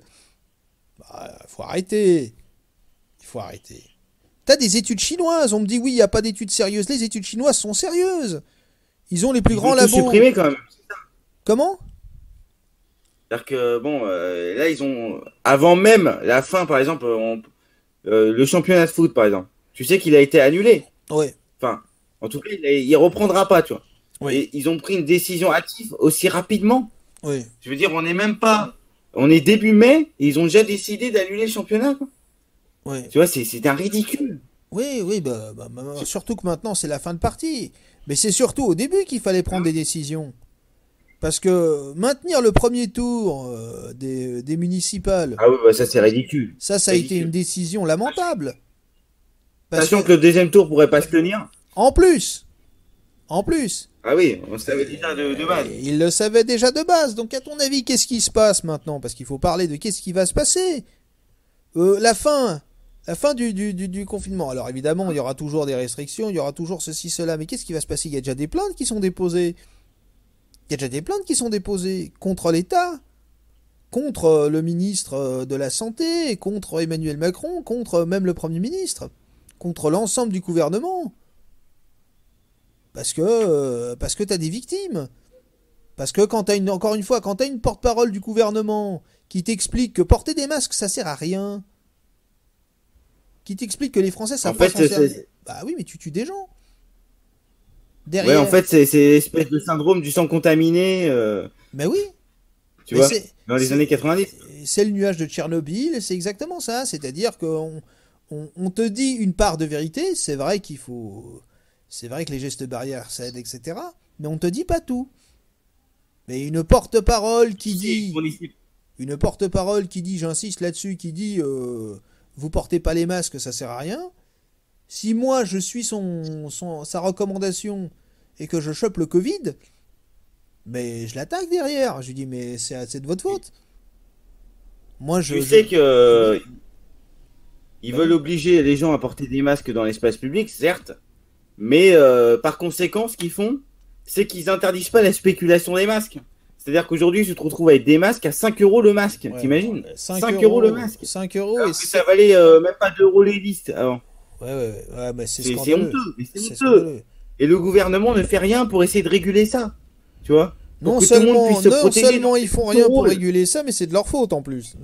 S1: Faut arrêter. Il faut arrêter. T'as des études chinoises. On me dit oui, il n'y a pas d'études sérieuses. Les études chinoises sont sérieuses. Ils ont les plus grands
S2: Ils veulent tout
S1: labos.
S2: supprimer quand même.
S1: Comment?
S2: C'est-à-dire que, bon, là, ils ont... Avant même la fin, par exemple, le championnat de foot, par exemple, tu sais qu'il a été annulé.
S1: Ouais.
S2: Enfin, en tout cas, il reprendra pas, tu vois.
S1: Oui.
S2: Et ils ont pris une décision hâtive aussi rapidement.
S1: Oui.
S2: Je veux dire, on n'est même pas... On est début mai, et ils ont déjà décidé d'annuler le championnat, quoi.
S1: Oui.
S2: Tu vois, c'est un ridicule.
S1: Oui, surtout que maintenant c'est la fin de partie. Mais c'est surtout au début qu'il fallait prendre des décisions. Parce que maintenir le premier tour des municipales,
S2: Ah oui, bah ça c'est ridicule.
S1: ça a été une décision lamentable. Parce
S2: Sachant que le deuxième tour pourrait pas se tenir.
S1: En plus,
S2: Ah oui, on savait déjà de base.
S1: il le savait déjà de base. Donc à ton avis, qu'est-ce qui se passe maintenant? Parce qu'il faut parler de qu'est-ce qui va se passer. La fin du confinement. Alors évidemment, il y aura toujours des restrictions, il y aura toujours ceci, cela. Mais qu'est-ce qui va se passer? Il y a déjà des plaintes qui sont déposées. Il y a déjà des plaintes qui sont déposées contre l'État, contre le ministre de la Santé, contre Emmanuel Macron, contre même le Premier ministre, contre l'ensemble du gouvernement. Parce que t'as des victimes. Parce que encore une fois, quand t'as une porte-parole du gouvernement qui t'explique que porter des masques, ça sert à rien, qui t'explique que les Français savent pas s'en servir. Bah oui, mais tu tues des gens. Derrière.
S2: Ouais, en fait, c'est l'espèce de syndrome du sang contaminé.
S1: Mais oui.
S2: Tu vois, dans les années 90.
S1: C'est le nuage de Tchernobyl, c'est exactement ça. C'est-à-dire qu'on on te dit une part de vérité, c'est vrai qu'il faut... C'est vrai que les gestes barrières, ça aide, etc. Mais on te dit pas tout. Mais une porte-parole qui dit... Une porte-parole qui dit, j'insiste là-dessus, qui dit vous portez pas les masques, ça sert à rien. Si moi je suis sa recommandation et que je chope le Covid, mais je l'attaque derrière. Je lui dis mais c'est de votre faute. Moi
S2: Tu sais que ils veulent obliger les gens à porter des masques dans l'espace public, certes, mais par conséquent, ce qu'ils font, c'est qu'ils interdisent pas la spéculation des masques. C'est-à-dire qu'aujourd'hui, tu te retrouves avec des masques à 5 € le masque, ouais, t'imagines
S1: 5 €
S2: le masque.
S1: 5 euros et
S2: ça valait même pas 2 € les listes avant.
S1: Ouais, mais c'est
S2: honteux. C'est honteux. Et le gouvernement ne fait rien pour essayer de réguler ça. Tu vois,
S1: non seulement ils font rien pour réguler ça, mais c'est de leur faute en plus.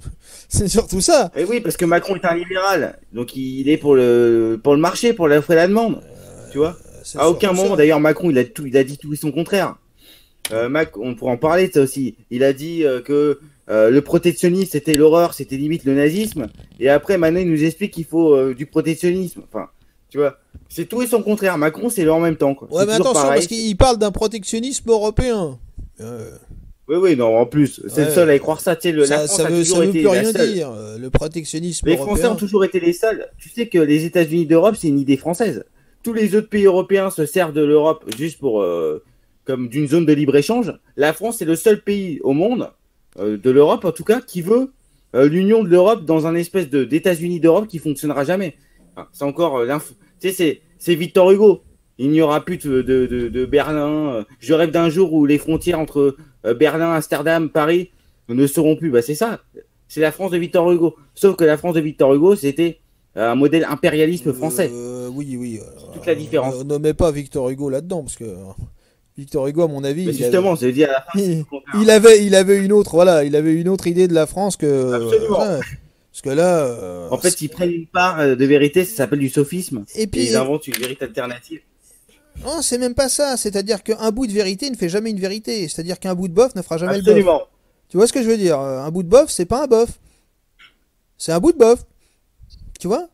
S1: C'est surtout ça.
S2: Et oui, parce que Macron est un libéral, donc il est pour le marché, pour l'offre et la demande. Tu vois, à aucun moment, d'ailleurs, Macron il a dit tout et son contraire. On pourra en parler ça aussi. Il a dit que le protectionnisme c'était l'horreur, c'était limite le nazisme. Et après, maintenant, il nous explique qu'il faut du protectionnisme. Enfin, tu vois, c'est tout et son contraire. Macron, c'est le en même temps. Quoi.
S1: Ouais, mais attention, parce qu'il parle d'un protectionnisme européen.
S2: Oui, non, en plus, c'est le seul à y croire ça. Tu sais, la France a toujours été la seule. Ça veut plus rien dire.
S1: Le protectionnisme
S2: les
S1: européen.
S2: Français ont toujours été les seuls. Tu sais que les États-Unis d'Europe, c'est une idée française. Tous les autres pays européens se servent de l'Europe juste pour comme d'une zone de libre-échange. La France, c'est le seul pays au monde, de l'Europe en tout cas, qui veut l'union de l'Europe dans un espèce d'États-Unis d'Europe qui fonctionnera jamais. Enfin, c'est encore tu sais, c'est Victor Hugo. Il n'y aura plus de Berlin. Je rêve d'un jour où les frontières entre Berlin, Amsterdam, Paris ne seront plus. Bah, c'est ça. C'est la France de Victor Hugo. Sauf que la France de Victor Hugo, c'était un modèle impérialisme français.
S1: Oui.
S2: Toute la différence.
S1: On ne met pas Victor Hugo là-dedans, parce que Victor Hugo, à mon avis,
S2: mais justement, ça veut dire à la fin,
S1: il avait une autre idée de la France que.
S2: Absolument.
S1: Parce que là.
S2: En fait, ils prennent une part de vérité, ça s'appelle du sophisme.
S1: Et puis
S2: ils inventent une vérité alternative.
S1: Non, c'est même pas ça. C'est-à-dire qu'un bout de vérité ne fait jamais une vérité. C'est-à-dire qu'un bout de bof ne fera jamais le bof. Tu vois ce que je veux dire? Un bout de bof, c'est pas un bof. C'est un bout de bof. Tu vois?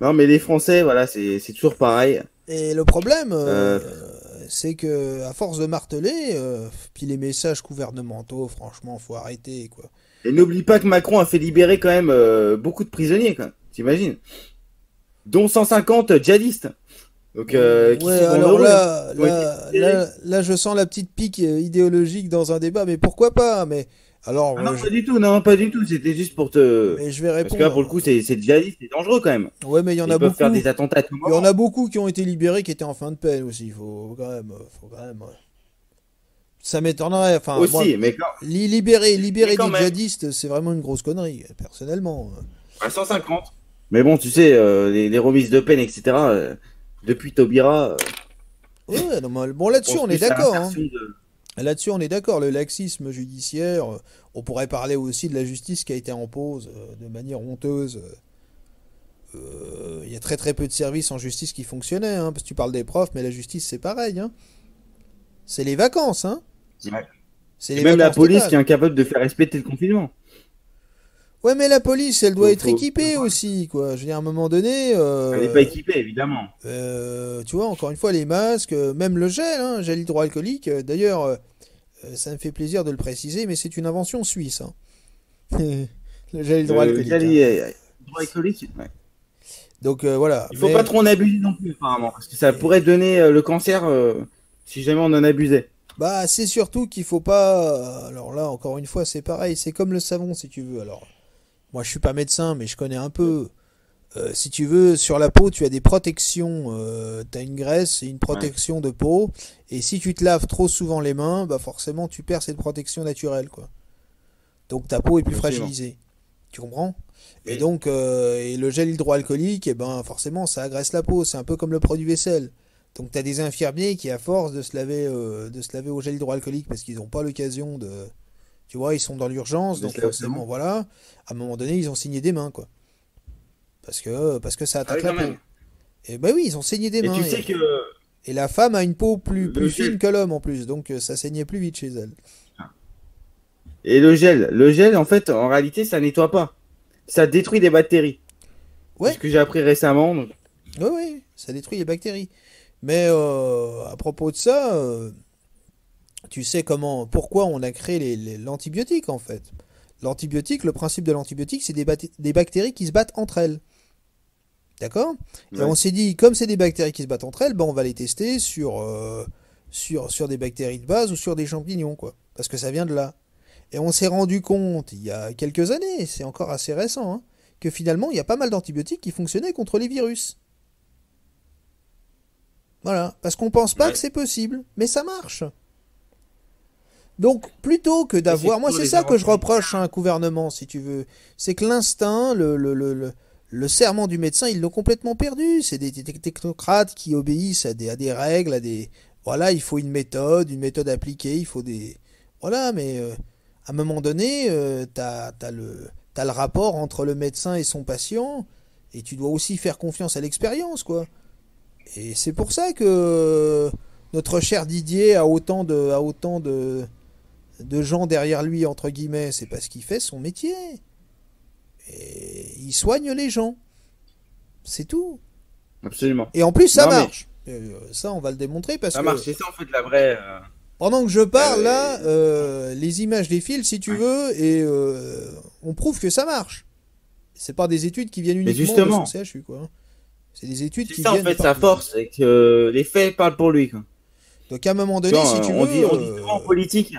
S2: Non, mais les Français, voilà, c'est toujours pareil.
S1: Et le problème, c'est que à force de marteler, puis les messages gouvernementaux, franchement, faut arrêter, quoi.
S2: Et n'oublie pas que Macron a fait libérer quand même beaucoup de prisonniers, quoi. T'imagines? Dont 150 djihadistes. Donc,
S1: ouais, alors là, je sens la petite pique idéologique dans un débat, mais pourquoi pas? Mais alors,
S2: non, pas du tout. C'était juste pour te.
S1: Mais je vais répondre.
S2: Parce que là, pour le coup, c'est djihadiste, c'est dangereux quand même.
S1: Ouais, mais il y en a beaucoup.
S2: Faire des attentats.
S1: Il y en a beaucoup qui ont été libérés, qui étaient en fin de peine aussi. Faut quand même. Ça m'étonnerait. Enfin,
S2: Aussi,
S1: moi,
S2: mais
S1: libérer
S2: mais
S1: des
S2: quand même,
S1: djihadistes, c'est vraiment une grosse connerie, personnellement.
S2: à 150. Mais bon, tu sais, les remises de peine, etc., depuis Taubira,
S1: Ouais, non, mais bon,
S2: on
S1: là-dessus,
S2: pense
S1: on est
S2: plus à
S1: d'accord, hein.
S2: l'insertion de...
S1: Là-dessus, on est d'accord. Le laxisme judiciaire, on pourrait parler aussi de la justice qui a été en pause de manière honteuse. Il y a très très peu de services en justice qui fonctionnaient, hein, parce que tu parles des profs, mais la justice, c'est pareil, hein. C'est les vacances, hein.
S2: Ouais.
S1: C'est
S2: Et
S1: les
S2: même la
S1: vacances
S2: police qui est
S1: totales.
S2: incapable de faire respecter le confinement.
S1: Ouais, mais la police, elle doit être
S2: Faut le
S1: équipée
S2: voir.
S1: aussi, quoi. Je veux dire, à un moment donné,
S2: Elle n'est pas équipée, évidemment.
S1: tu vois, encore une fois, les masques, même le gel, hein, gel hydroalcoolique. D'ailleurs, ça me fait plaisir de le préciser, mais c'est une invention suisse, hein. Le gel hydroalcoolique, hein.
S2: J'allais hydroalcoolique, ouais.
S1: Donc voilà,
S2: Il faut pas
S1: mais
S2: trop en abuser non plus, apparemment, parce que ça pourrait donner le cancer si jamais on en abusait.
S1: bah c'est surtout qu'il faut pas. Alors là, encore une fois, c'est pareil, c'est comme le savon, si tu veux. Alors, moi, je suis pas médecin, mais je connais un peu. Si tu veux, sur la peau, tu as des protections. Tu as une graisse et une
S2: Ouais,
S1: protection de peau. Et si tu te laves trop souvent les mains, bah forcément, tu perds cette protection naturelle, quoi. Donc ta peau est plus
S2: absolument.
S1: fragilisée. Tu comprends? Et
S2: Mais
S1: donc, et le gel hydroalcoolique, eh ben, forcément, ça agresse la peau. C'est un peu comme le produit vaisselle. Donc, tu as des infirmiers qui, à force de se laver au gel hydroalcoolique parce qu'ils n'ont pas l'occasion de. Tu vois, ils sont dans l'urgence,
S2: de
S1: donc
S2: cela
S1: forcément,
S2: autrement.
S1: voilà. À un moment donné, ils ont saigné des mains, quoi. Parce que ça
S2: Ah
S1: attaque
S2: oui,
S1: la
S2: quand
S1: peau.
S2: même.
S1: Et ben oui, ils ont saigné des
S2: Et tu
S1: mains.
S2: sais que
S1: Et la femme a une peau plus
S2: le
S1: fine
S2: gel,
S1: que l'homme en plus, donc ça saignait plus vite chez elle.
S2: et le gel, en fait, en réalité, ça nettoie pas. Ça détruit des bactéries. C'est ce
S1: Ouais,
S2: que j'ai appris récemment. Donc,
S1: ouais, ouais, ça détruit les bactéries. Mais à propos de ça, tu sais pourquoi on a créé l'antibiotique en fait. L'antibiotique, le principe de l'antibiotique, c'est des bactéries qui se battent entre elles. D'accord? Et on
S2: ouais.
S1: s'est dit, comme c'est des bactéries qui se battent entre elles, ben on va les tester sur des bactéries de base ou sur des champignons, quoi. Parce que ça vient de là. Et on s'est rendu compte, il y a quelques années, c'est encore assez récent, hein, que finalement, il y a pas mal d'antibiotiques qui fonctionnaient contre les virus. Voilà. Parce qu'on pense pas que
S2: Ouais.
S1: c'est possible, mais ça marche. Donc, plutôt que
S2: Et c'est
S1: d'avoir. Moi,
S2: plutôt
S1: c'est
S2: les
S1: ça que je
S2: inventions
S1: reproche à
S2: modernes.
S1: un gouvernement, si tu veux. C'est que l'instinct, le serment du médecin, ils l'ont complètement perdu. C'est des technocrates qui obéissent à des règles, à des. Voilà, il faut une méthode appliquée, il faut des. Voilà, mais à un moment donné, t'as le rapport entre le médecin et son patient, et tu dois aussi faire confiance à l'expérience, quoi. Et c'est pour ça que notre cher Didier a autant de gens derrière lui, entre guillemets. C'est parce qu'il fait son métier. Et il soigne les gens. C'est tout.
S2: Absolument.
S1: Et en plus, ça
S2: Non, mais
S1: marche. Ça, on va le démontrer parce
S2: ça marche.
S1: que
S2: C'est ça, en fait, la vraie.
S1: pendant que je parle, là,
S2: Ouais.
S1: les images défilent, si tu veux, et on prouve que ça marche. C'est pas des études qui viennent
S2: Mais
S1: uniquement de son
S2: justement,
S1: CHU, quoi, hein. C'est des études
S2: c'est
S1: qui
S2: ça, en
S1: viennent de
S2: fait, sa
S1: partout.
S2: force. C'est que les faits parlent pour lui, quoi.
S1: Donc, à un moment
S2: Tu
S1: donné, si
S2: vois,
S1: tu
S2: on
S1: veux,
S2: dit souvent en politique.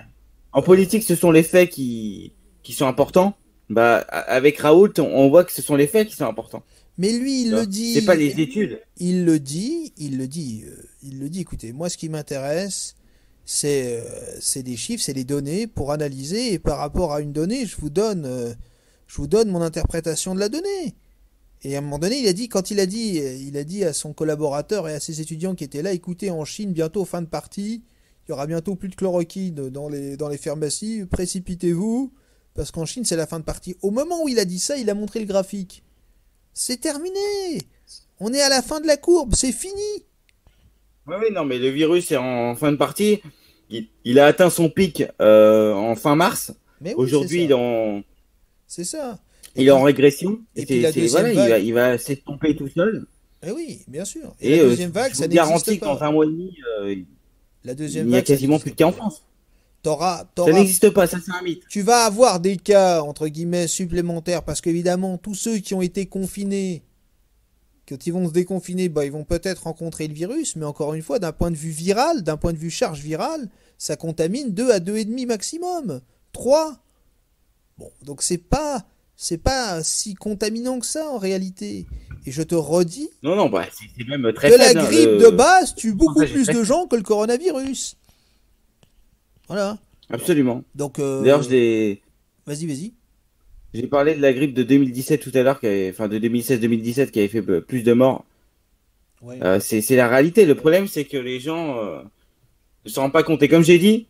S2: En politique, ce sont les faits qui sont importants. Bah, avec Raoult, on voit que ce sont les faits qui sont importants.
S1: mais lui,
S2: Tu vois, c'est pas les études.
S1: il le dit, écoutez, moi ce qui m'intéresse, c'est des chiffres, c'est les données pour analyser, et par rapport à une donnée, je vous donne mon interprétation de la donnée. Et à un moment donné, il a dit à son collaborateur et à ses étudiants qui étaient là, écoutez, en Chine, bientôt fin de partie, il y aura bientôt plus de chloroquine dans les pharmacies, précipitez-vous, parce qu'en Chine, c'est la fin de partie. Au moment où il a dit ça, il a montré le graphique. C'est terminé. On est à la fin de la courbe, c'est fini.
S2: Oui, oui, non, mais le virus est en fin de partie. Il a atteint son pic en fin mars.
S1: Mais oui, c'est
S2: Aujourd'hui,
S1: ça. C'est ça. Et
S2: il est en
S1: puis,
S2: régression. Et
S1: et puis la deuxième
S2: voilà,
S1: vague.
S2: il va s'estomper tout seul.
S1: Eh oui, bien sûr. Et la
S2: Et
S1: deuxième vague,
S2: je vous
S1: ça n'existe
S2: garantis que dans
S1: pas.
S2: un mois et demi,
S1: La
S2: il
S1: deuxième
S2: n'y a
S1: vague, ça
S2: quasiment plus
S1: n'existe
S2: de cas en
S1: pas.
S2: France.
S1: T'auras,
S2: Ça
S1: t'auras,
S2: n'existe pas, ça c'est un mythe.
S1: tu vas avoir des cas, entre guillemets, supplémentaires, parce qu'évidemment, tous ceux qui ont été confinés, quand ils vont se déconfiner, bah, ils vont peut-être rencontrer le virus, mais encore une fois, d'un point de vue viral, d'un point de vue charge virale, ça contamine 2 à 2,5 maximum. 3. Bon, donc c'est pas si contaminant que ça en réalité. Et je te redis
S2: Non, non, bah, c'est même
S1: que
S2: très
S1: la
S2: faible, hein,
S1: grippe de base tue beaucoup
S2: pourcentage est
S1: plus
S2: très
S1: de
S2: faible.
S1: gens que le coronavirus. Voilà.
S2: Absolument.
S1: Donc,
S2: D'ailleurs,
S1: vas-y.
S2: j'ai parlé de la grippe de 2017 tout à l'heure, enfin de 2016-2017, qui avait fait plus de morts.
S1: Ouais.
S2: C'est la réalité. Le problème, c'est que les gens ne s'en rendent pas compte. Et comme j'ai dit,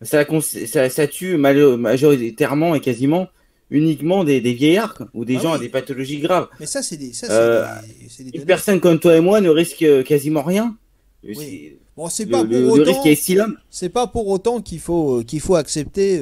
S2: ça tue majoritairement et quasiment uniquement des vieillards, quoi, ou des
S1: Bah
S2: gens à
S1: oui.
S2: des pathologies graves.
S1: Mais ça, c'est des,
S2: Euh,
S1: c'est des
S2: une
S1: données.
S2: personne comme toi et moi ne risque quasiment rien.
S1: Oui.
S2: C'est-
S1: Bon, c'est pas pour
S2: le risque est
S1: autant.
S2: estilum.
S1: C'est pas pour autant qu'il faut accepter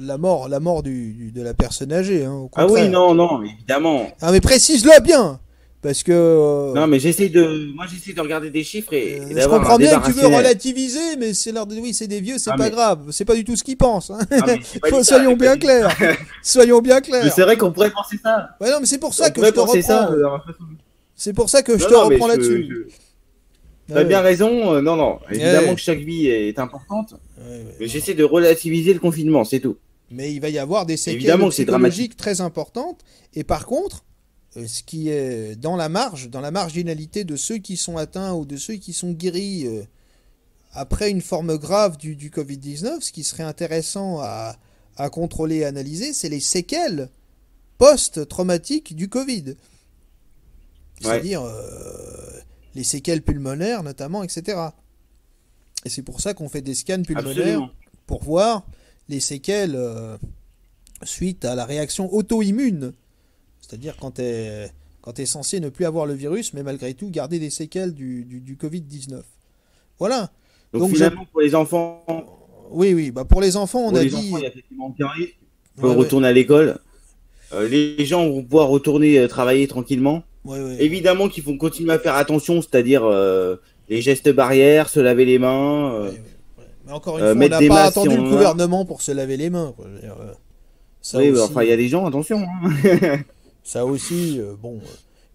S1: la mort de la personne âgée, hein, au
S2: Ah oui,
S1: contraire.
S2: non, non, évidemment.
S1: Ah, mais précise-le bien, parce que
S2: Non, mais moi j'essaie de regarder des chiffres et
S1: je
S2: d'avoir un
S1: comprends bien
S2: débat
S1: que tu veux
S2: rationnel.
S1: relativiser, mais c'est l'heure de oui, c'est des vieux, c'est
S2: Ah
S1: pas
S2: mais,
S1: grave, c'est pas du tout ce qu'ils pensent. Hein.
S2: ah, mais j'ai pas dit ça,
S1: Soyons
S2: j'ai pas
S1: bien
S2: dit ça.
S1: clairs, soyons bien
S2: Mais
S1: clairs.
S2: c'est vrai qu'on pourrait penser ça.
S1: Ouais, non, mais c'est pour ça
S2: On
S1: que je
S2: pourrait
S1: te
S2: penser ça.
S1: reprends. C'est pour ça que je
S2: Non,
S1: te
S2: non, mais
S1: reprends là-dessus.
S2: tu as
S1: Ouais,
S2: bien raison. Non, non, évidemment
S1: ouais.
S2: que chaque vie est importante. Mais
S1: Non, non.
S2: j'essaie de relativiser le confinement, c'est tout.
S1: Mais il va y avoir des séquelles
S2: Évidemment que c'est dramatique.
S1: psychologiques très importantes. Et par contre, ce qui est dans la marginalité de ceux qui sont atteints ou de ceux qui sont guéris après une forme grave du Covid-19, ce qui serait intéressant à contrôler et analyser, c'est les séquelles post-traumatiques du Covid.
S2: Ouais,
S1: C'est-à-dire les séquelles pulmonaires notamment, etc. Et c'est pour ça qu'on fait des scans pulmonaires
S2: absolument.
S1: pour voir les séquelles suite à la réaction auto-immune. C'est-à-dire quand t'es censé ne plus avoir le virus, mais malgré tout garder des séquelles du Covid-19. Voilà.
S2: Donc
S1: Donc
S2: finalement, pour les enfants,
S1: oui, bah pour les enfants, on a dit...
S2: il y a effectivement aucun risque. Ils
S1: Ouais,
S2: peuvent
S1: ouais,
S2: retourner à l'école. Les gens vont pouvoir retourner travailler tranquillement.
S1: ouais.
S2: Évidemment qu'il faut continuer à faire attention, c'est-à-dire les gestes barrières, se laver les mains,
S1: Ouais. Mais encore une fois, on
S2: mettre
S1: n'a
S2: des
S1: pas
S2: masques si
S1: attendu le
S2: on en a.
S1: gouvernement pour se laver les mains, quoi. Je veux dire, ça
S2: Oui, bah, enfin, il y
S1: aussi,
S2: a des gens, attention, hein.
S1: ça aussi, bon.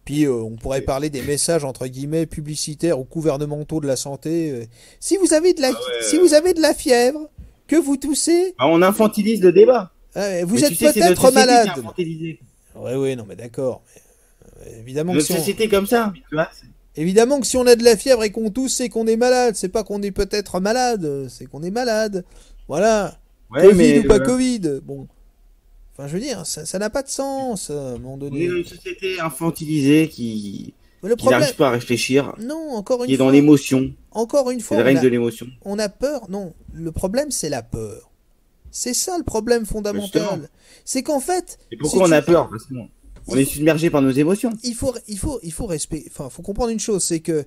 S1: Puis on pourrait parler des messages entre guillemets publicitaires ou gouvernementaux de la santé. Si vous avez
S2: Ah ouais,
S1: si vous avez de la fièvre, que vous toussez,
S2: bah, on infantilise le débat.
S1: vous
S2: Mais tu
S1: êtes
S2: sais, c'est notre
S1: peut-être
S2: société qui est
S1: malade.
S2: infantilisée.
S1: Oui, non, mais d'accord. Évidemment que
S2: Notre
S1: si on,
S2: société comme ça, tu vois.
S1: évidemment que si on a de la fièvre et qu'on tousse, c'est qu'on est malade. C'est pas qu'on est peut-être malade, c'est qu'on est malade. Voilà.
S2: Ouais,
S1: Covid
S2: mais
S1: ou pas Covid. Bon. Enfin, je veux dire, ça n'a pas de sens à un moment
S2: on est dans
S1: donné.
S2: une société infantilisée
S1: Mais le
S2: qui n'arrive
S1: problème,
S2: pas à réfléchir,
S1: non, encore une
S2: qui est dans
S1: fois,
S2: l'émotion.
S1: encore une
S2: C'est
S1: fois,
S2: le règne de l'émotion.
S1: on a peur. Non, le problème, c'est la peur. C'est ça le problème
S2: Justement.
S1: fondamental. C'est qu'en fait,
S2: Et
S1: si
S2: pourquoi on
S1: tu,
S2: a peur? Parce qu'on on
S1: il
S2: est
S1: faut,
S2: submergé par nos émotions.
S1: il faut respecter. Enfin, faut comprendre une chose, c'est que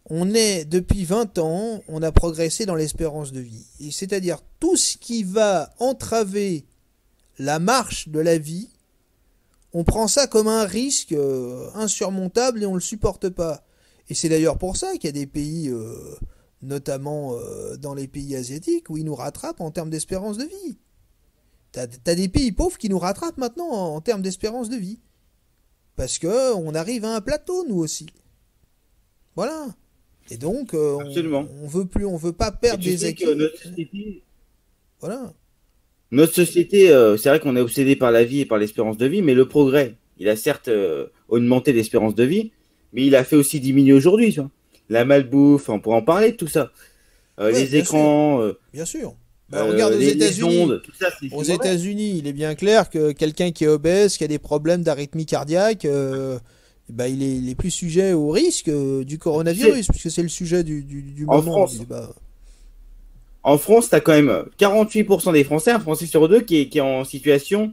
S1: on est depuis 20 ans, on a progressé dans l'espérance de vie. Et c'est-à-dire tout ce qui va entraver la marche de la vie, on prend ça comme un risque insurmontable et on le supporte pas. Et c'est d'ailleurs pour ça qu'il y a des pays, notamment dans les pays asiatiques, où ils nous rattrapent en termes d'espérance de vie. T'as des pays pauvres qui nous rattrapent maintenant en termes d'espérance de vie. Parce que on arrive à un plateau, nous aussi. Voilà. Et donc,
S2: Absolument.
S1: on veut pas
S2: Et
S1: perdre
S2: tu
S1: des
S2: sais que
S1: acquis. Voilà.
S2: notre société, c'est vrai qu'on est obsédé par la vie et par l'espérance de vie, mais le progrès, il a certes augmenté l'espérance de vie, mais il a fait aussi diminuer aujourd'hui, tu vois. La malbouffe, on pourrait en parler de tout ça.
S1: Ouais,
S2: Les
S1: bien sûr.
S2: écrans,
S1: Bien sûr. Bah, regarde aux
S2: les
S1: États-Unis.
S2: ondes, tout ça,
S1: Aux
S2: c'est mauvais.
S1: États-Unis, il est bien clair que quelqu'un qui est obèse, qui a des problèmes d'arythmie cardiaque, bah, il est plus sujet au risque du
S2: Tu sais,
S1: coronavirus, puisque c'est le sujet du
S2: en
S1: moment du
S2: France,
S1: débat.
S2: en France, t'as quand même 48% des Français, un Français sur deux, qui est en situation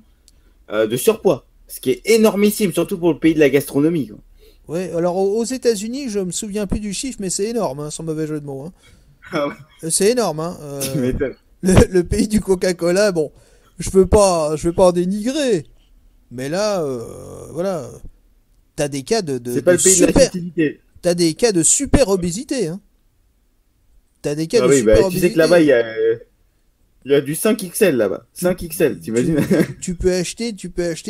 S2: de surpoids. Ce qui est énormissime, surtout pour le pays de la gastronomie, quoi.
S1: Ouais, alors aux États-Unis, je me souviens plus du chiffre, mais c'est énorme, hein, sans mauvais jeu de mots. Hein.
S2: Ah ouais,
S1: C'est énorme, hein.
S2: tu m'étonnes.
S1: Le pays du Coca-Cola, bon, je veux pas en dénigrer, mais là, voilà, t'as des cas
S2: C'est pas le pays de la subtilité.
S1: t'as des cas de super obésité, hein. T'as des cas
S2: Ah
S1: de
S2: oui, bah,
S1: super
S2: tu sais que là-bas,
S1: obésité.
S2: il y a du 5XL là-bas.
S1: Tu,
S2: 5XL,
S1: tu,
S2: t'imagines?
S1: tu peux acheter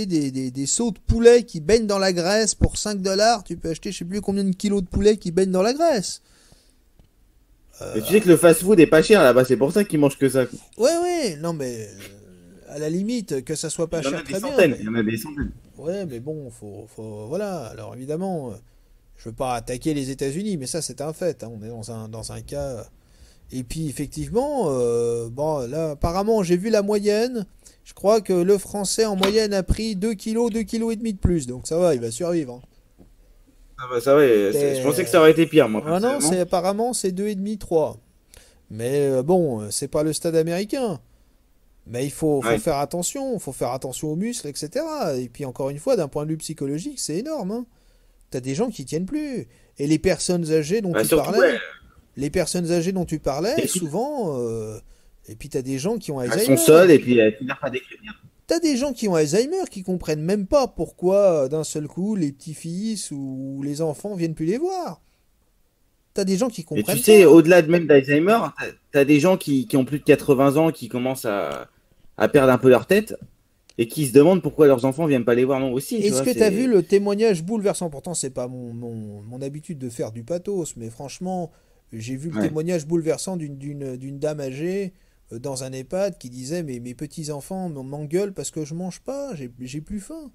S1: des sauts de poulet qui baignent dans la graisse pour 5 dollars. Tu peux acheter je sais plus combien de kilos de poulet qui baignent dans la graisse.
S2: Et tu sais que le fast-food est pas cher là-bas, c'est pour ça qu'ils mangent que ça, quoi.
S1: Ouais, non mais à la limite que ça soit pas
S2: Il y en a
S1: cher,
S2: des
S1: très bien.
S2: centaines,
S1: Mais
S2: il y en a des centaines.
S1: ouais, mais bon, voilà. Alors évidemment, je veux pas attaquer les États-Unis, mais ça c'est un fait. Hein. On est dans un cas
S3: Et puis effectivement, bon là apparemment j'ai vu la moyenne. Je crois que le français en moyenne a pris 2 kilos, 2 kilos et demi de plus. Donc ça va, il va survivre, hein.
S2: Ça va, je pensais que ça aurait été pire, moi,
S3: Ah non,
S2: personnellement.
S3: apparemment c'est 2,5, 3. Mais bon, c'est pas le stade américain. Mais faut
S2: Ouais.
S3: faire attention, faut faire attention aux muscles, etc. Et puis encore une fois, d'un point de vue psychologique, c'est énorme, hein. T'as des gens qui tiennent plus. Et les personnes âgées dont
S2: Bah,
S3: tu
S2: surtout, ouais,
S3: parlais, les personnes âgées dont tu parlais,
S2: les filles,
S3: souvent, et puis t'as des gens qui ont
S2: elles sont
S3: Alzheimer.
S2: seules et puis elles finissent par décrire.
S3: T'as des gens qui ont Alzheimer qui comprennent même pas pourquoi d'un seul coup les petits-fils ou les enfants viennent plus les voir. T'as des gens qui
S2: Et tu
S3: comprennent
S2: sais,
S3: pas.
S2: au-delà de même d'Alzheimer, t'as des gens qui ont plus de 80 ans qui commencent à perdre un peu leur tête et qui se demandent pourquoi leurs enfants viennent pas les voir non aussi, tu
S3: Est-ce
S2: vois,
S3: que t'as vu
S2: c'est...
S3: le témoignage bouleversant? Pourtant, c'est pas mon habitude de faire du pathos, mais franchement, j'ai vu le
S2: Ouais.
S3: témoignage bouleversant d'une dame âgée dans un EHPAD qui disait, mais mes petits-enfants m'engueulent parce que je mange pas, j'ai plus faim.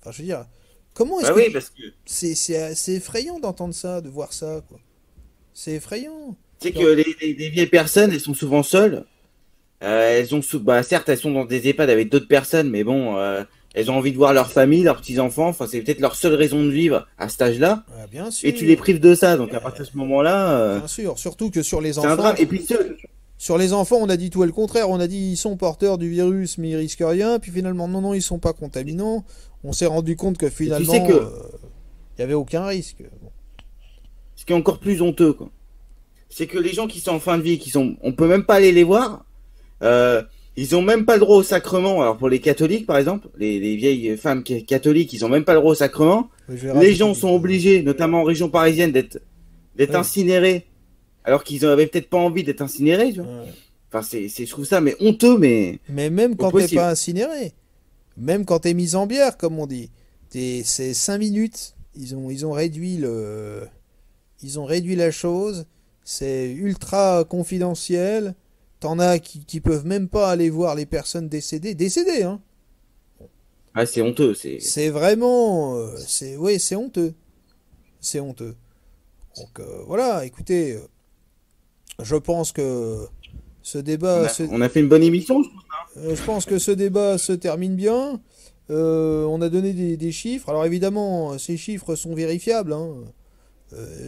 S3: Enfin, je veux dire, comment est-ce
S2: Bah
S3: que
S2: oui, parce que
S3: c'est effrayant d'entendre ça, de voir ça, quoi. C'est effrayant.
S2: tu sais que
S3: Genre,
S2: les vieilles personnes, elles sont souvent seules. Bah, certes, elles sont dans des EHPAD avec d'autres personnes, mais bon, elles ont envie de voir leur famille, leurs petits-enfants. Enfin, c'est peut-être leur seule raison de vivre à cet âge-là.
S3: ah, bien
S2: Et tu les
S3: sûr,
S2: prives de ça. Donc, à partir de ce moment-là,
S3: bien sûr. Surtout que
S2: c'est un drame. Et puis,
S3: sur les enfants, on a dit tout et le contraire. On a dit ils sont porteurs du virus, mais ils risquent rien. Puis finalement, non, non, ils sont pas contaminants. On s'est rendu compte que
S2: et tu sais
S3: finalement,
S2: que
S3: il y avait aucun risque. Bon.
S2: ce qui est encore plus honteux, quoi, c'est que les gens qui sont en fin de vie, on peut même pas aller les voir. Euh, Ils ont même pas le droit au sacrement. Alors pour les catholiques, par exemple, les vieilles femmes catholiques, ils ont même pas le droit au sacrement.
S3: Oui, je vais
S2: Les
S3: rajouter
S2: gens
S3: du
S2: sont
S3: coup.
S2: obligés, notamment en région parisienne, d'être
S3: Oui.
S2: incinérés, alors qu'ils avaient peut-être pas envie d'être incinérés. Tu vois.
S3: Ouais.
S2: Enfin, je trouve ça mais honteux, mais
S3: Mais même
S2: au
S3: quand t'es
S2: possible.
S3: pas incinéré, même quand t'es mis en bière, comme on dit, c'est 5 minutes. Ils ont réduit la chose. C'est ultra confidentiel. T'en as qui peuvent même pas aller voir les personnes décédées. Décédées, hein.
S2: Ah, c'est honteux.
S3: C'est vraiment. Oui, c'est honteux. C'est honteux. Donc voilà, écoutez, je pense que ce débat,
S2: On a fait une bonne émission.
S3: je pense que ce débat se termine bien. On a donné des chiffres. Alors évidemment, ces chiffres sont vérifiables, hein.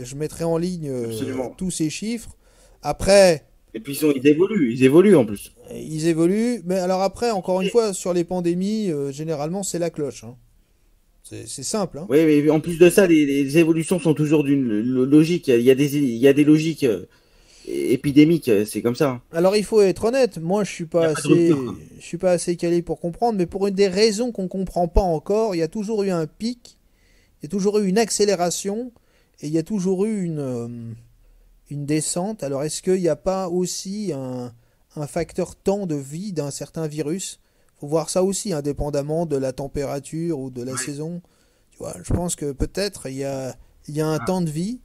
S3: Je mettrai en ligne
S2: Absolument.
S3: tous ces chiffres. Après,
S2: Et puis ils évoluent en plus.
S3: ils évoluent. Mais alors après, encore une fois, sur les pandémies, généralement, c'est la cloche, hein. C'est simple, hein.
S2: Oui, mais en plus de ça, les évolutions sont toujours d'une logique. Il y a des logiques épidémiques. C'est comme ça.
S3: Alors il faut être honnête, moi
S2: Il n'y a pas de rupture, quoi.
S3: je suis pas assez calé pour comprendre, mais pour une des raisons qu'on comprend pas encore, il y a toujours eu un pic, il y a toujours eu une accélération et il y a toujours eu une descente. Alors est-ce qu'il n'y a pas aussi un facteur temps de vie d'un certain virus? Faut voir ça aussi, indépendamment de la température ou de la
S2: Ouais.
S3: saison. Tu vois, je pense que peut-être il y a un
S2: Ah.
S3: temps de vie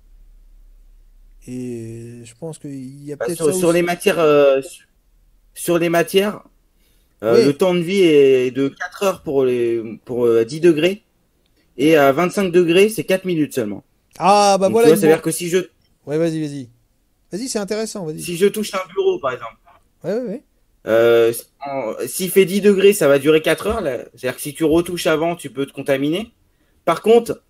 S3: et je pense qu'il y a
S2: Bah,
S3: peut-être ça
S2: sur
S3: aussi.
S2: les matières, sur les matières, le
S3: Oui.
S2: temps de vie est de 4 heures pour 10 degrés et à 25 degrés, c'est 4 minutes seulement.
S3: Ah bah
S2: Donc tu
S3: voilà
S2: vois,
S3: une
S2: ça veut
S3: bon.
S2: dire que
S3: Ouais, vas-y, vas-y. Vas-y, c'est intéressant, vas-y.
S2: si je touche un bureau, par exemple,
S3: Ouais, ouais, ouais.
S2: s'il fait 10 degrés, ça va durer 4 heures. C'est-à-dire que si tu retouches avant, tu peux te contaminer. Par contre,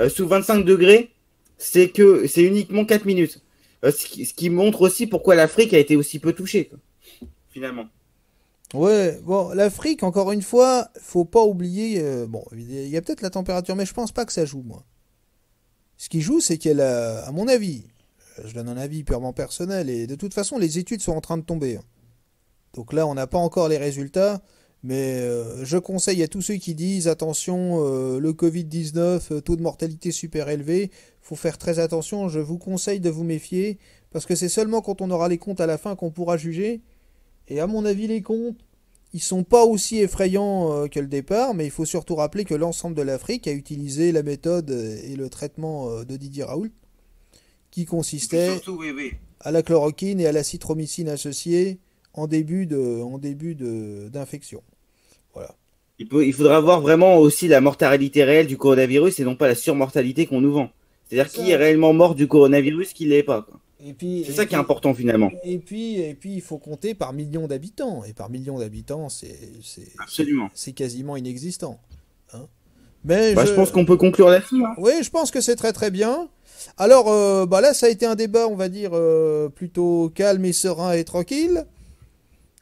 S2: sous 25 degrés, c'est uniquement 4 minutes. Ce qui montre aussi pourquoi l'Afrique a été aussi peu touchée, quoi, finalement.
S3: Ouais, bon, l'Afrique, encore une fois, faut pas oublier. Bon, il y a peut-être la température, mais je pense pas que ça joue, moi. Ce qui joue, c'est qu'elle a, à mon avis, je donne un avis purement personnel, et de toute façon, les études sont en train de tomber, hein. Donc là, on n'a pas encore les résultats, mais je conseille à tous ceux qui disent attention, le Covid-19, taux de mortalité super élevé, faut faire très attention. Je vous conseille de vous méfier, parce que c'est seulement quand on aura les comptes à la fin qu'on pourra juger. Et à mon avis, les comptes, ils sont pas aussi effrayants que le départ, mais il faut surtout rappeler que l'ensemble de l'Afrique a utilisé la méthode et le traitement de Didier Raoult, qui
S2: Et puis
S3: consistait
S2: surtout, oui, oui.
S3: à la chloroquine et à la citromycine associée d'infection. Voilà.
S2: Il faudra voir vraiment aussi la mortalité réelle du coronavirus et non pas la surmortalité qu'on nous vend. C'est-à-dire qui est
S3: Ça,
S2: réellement mort du coronavirus, qui l'est pas, quoi.
S3: Et puis,
S2: C'est ça qui est important finalement.
S3: et puis, il faut compter par millions d'habitants. Et par millions d'habitants,
S2: Absolument.
S3: c'est quasiment inexistant. Hein. Mais
S2: Bah, je pense qu'on peut conclure là-dessus, hein.
S3: oui, je pense que c'est très très bien. Alors, bah là, ça a été un débat, on va dire, plutôt calme et serein et tranquille.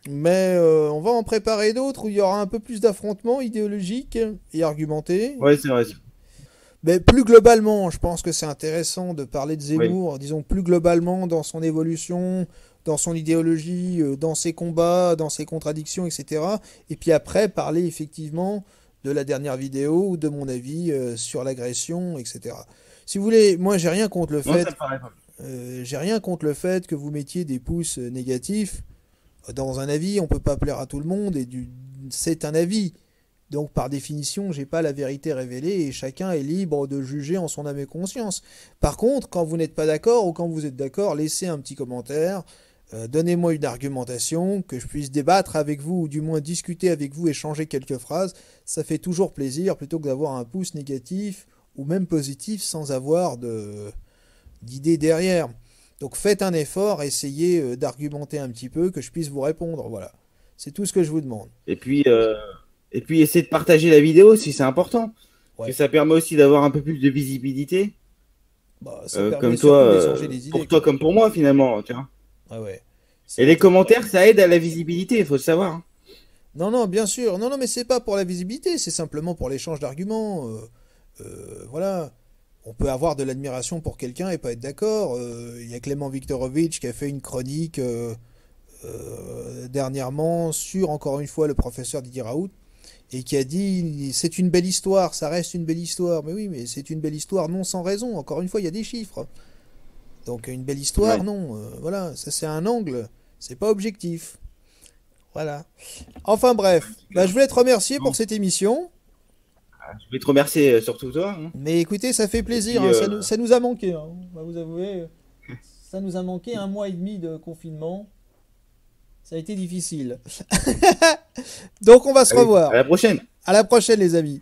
S3: Mais on va en préparer d'autres où il y aura un peu plus d'affrontements idéologiques et argumentés.
S2: Ouais, c'est vrai.
S3: Mais plus globalement, je pense que c'est intéressant de parler de
S2: Oui.
S3: Zemmour, disons plus globalement dans son évolution, dans son idéologie, dans ses combats, dans ses contradictions, etc. Et puis après, parler effectivement de la dernière vidéo ou de mon avis sur l'agression, etc. Si vous voulez, moi
S2: Non, ça me paraît pas.
S3: j'ai rien contre le fait que vous mettiez des pouces négatifs dans un avis. On peut pas plaire à tout le monde c'est un avis. Donc par définition, j'ai pas la vérité révélée et chacun est libre de juger en son âme et conscience. Par contre, quand vous n'êtes pas d'accord ou quand vous êtes d'accord, laissez un petit commentaire, donnez-moi une argumentation, que je puisse débattre avec vous ou du moins discuter avec vous, échanger quelques phrases. Ça fait toujours plaisir plutôt que d'avoir un pouce négatif ou même positif sans avoir d'idée derrière. Donc faites un effort, essayez d'argumenter un petit peu, que je puisse vous répondre. Voilà. C'est tout ce que je vous demande.
S2: Et puis essayer de partager la vidéo si c'est important. Parce que
S3: Ouais.
S2: ça permet aussi d'avoir un peu plus de visibilité.
S3: Bah, ça permet
S2: Comme toi,
S3: surtout d'échanger des idées,
S2: pour toi
S3: quoi.
S2: comme pour moi finalement, tu vois.
S3: Ah ouais.
S2: Et les commentaires, ça aide à la visibilité, il faut le savoir, hein.
S3: Non, non, bien sûr. Non, non, mais c'est pas pour la visibilité, c'est simplement pour l'échange d'arguments. Voilà. On peut avoir de l'admiration pour quelqu'un et pas être d'accord. Il y a Clément Viktorovitch qui a fait une chronique dernièrement sur, encore une fois, le professeur Didier Raoult et qui a dit c'est une belle histoire, ça reste une belle histoire. Mais oui, mais c'est une belle histoire non sans raison. Encore une fois, il y a des chiffres. Donc une belle histoire,
S2: Ouais.
S3: non. Voilà, ça c'est un angle, c'est pas objectif. Voilà. Enfin bref, bah, je voulais te remercier
S2: Bon,
S3: pour cette émission.
S2: je vais te remercier surtout toi, hein.
S3: Mais écoutez, ça fait
S2: Et
S3: plaisir,
S2: puis,
S3: hein, ça nous a manqué, hein, on va vous avouer. Ça nous a manqué 1 mois et demi de confinement. Ça a été difficile. Donc on va se
S2: allez, à
S3: revoir.
S2: la prochaine.
S3: À la prochaine les amis.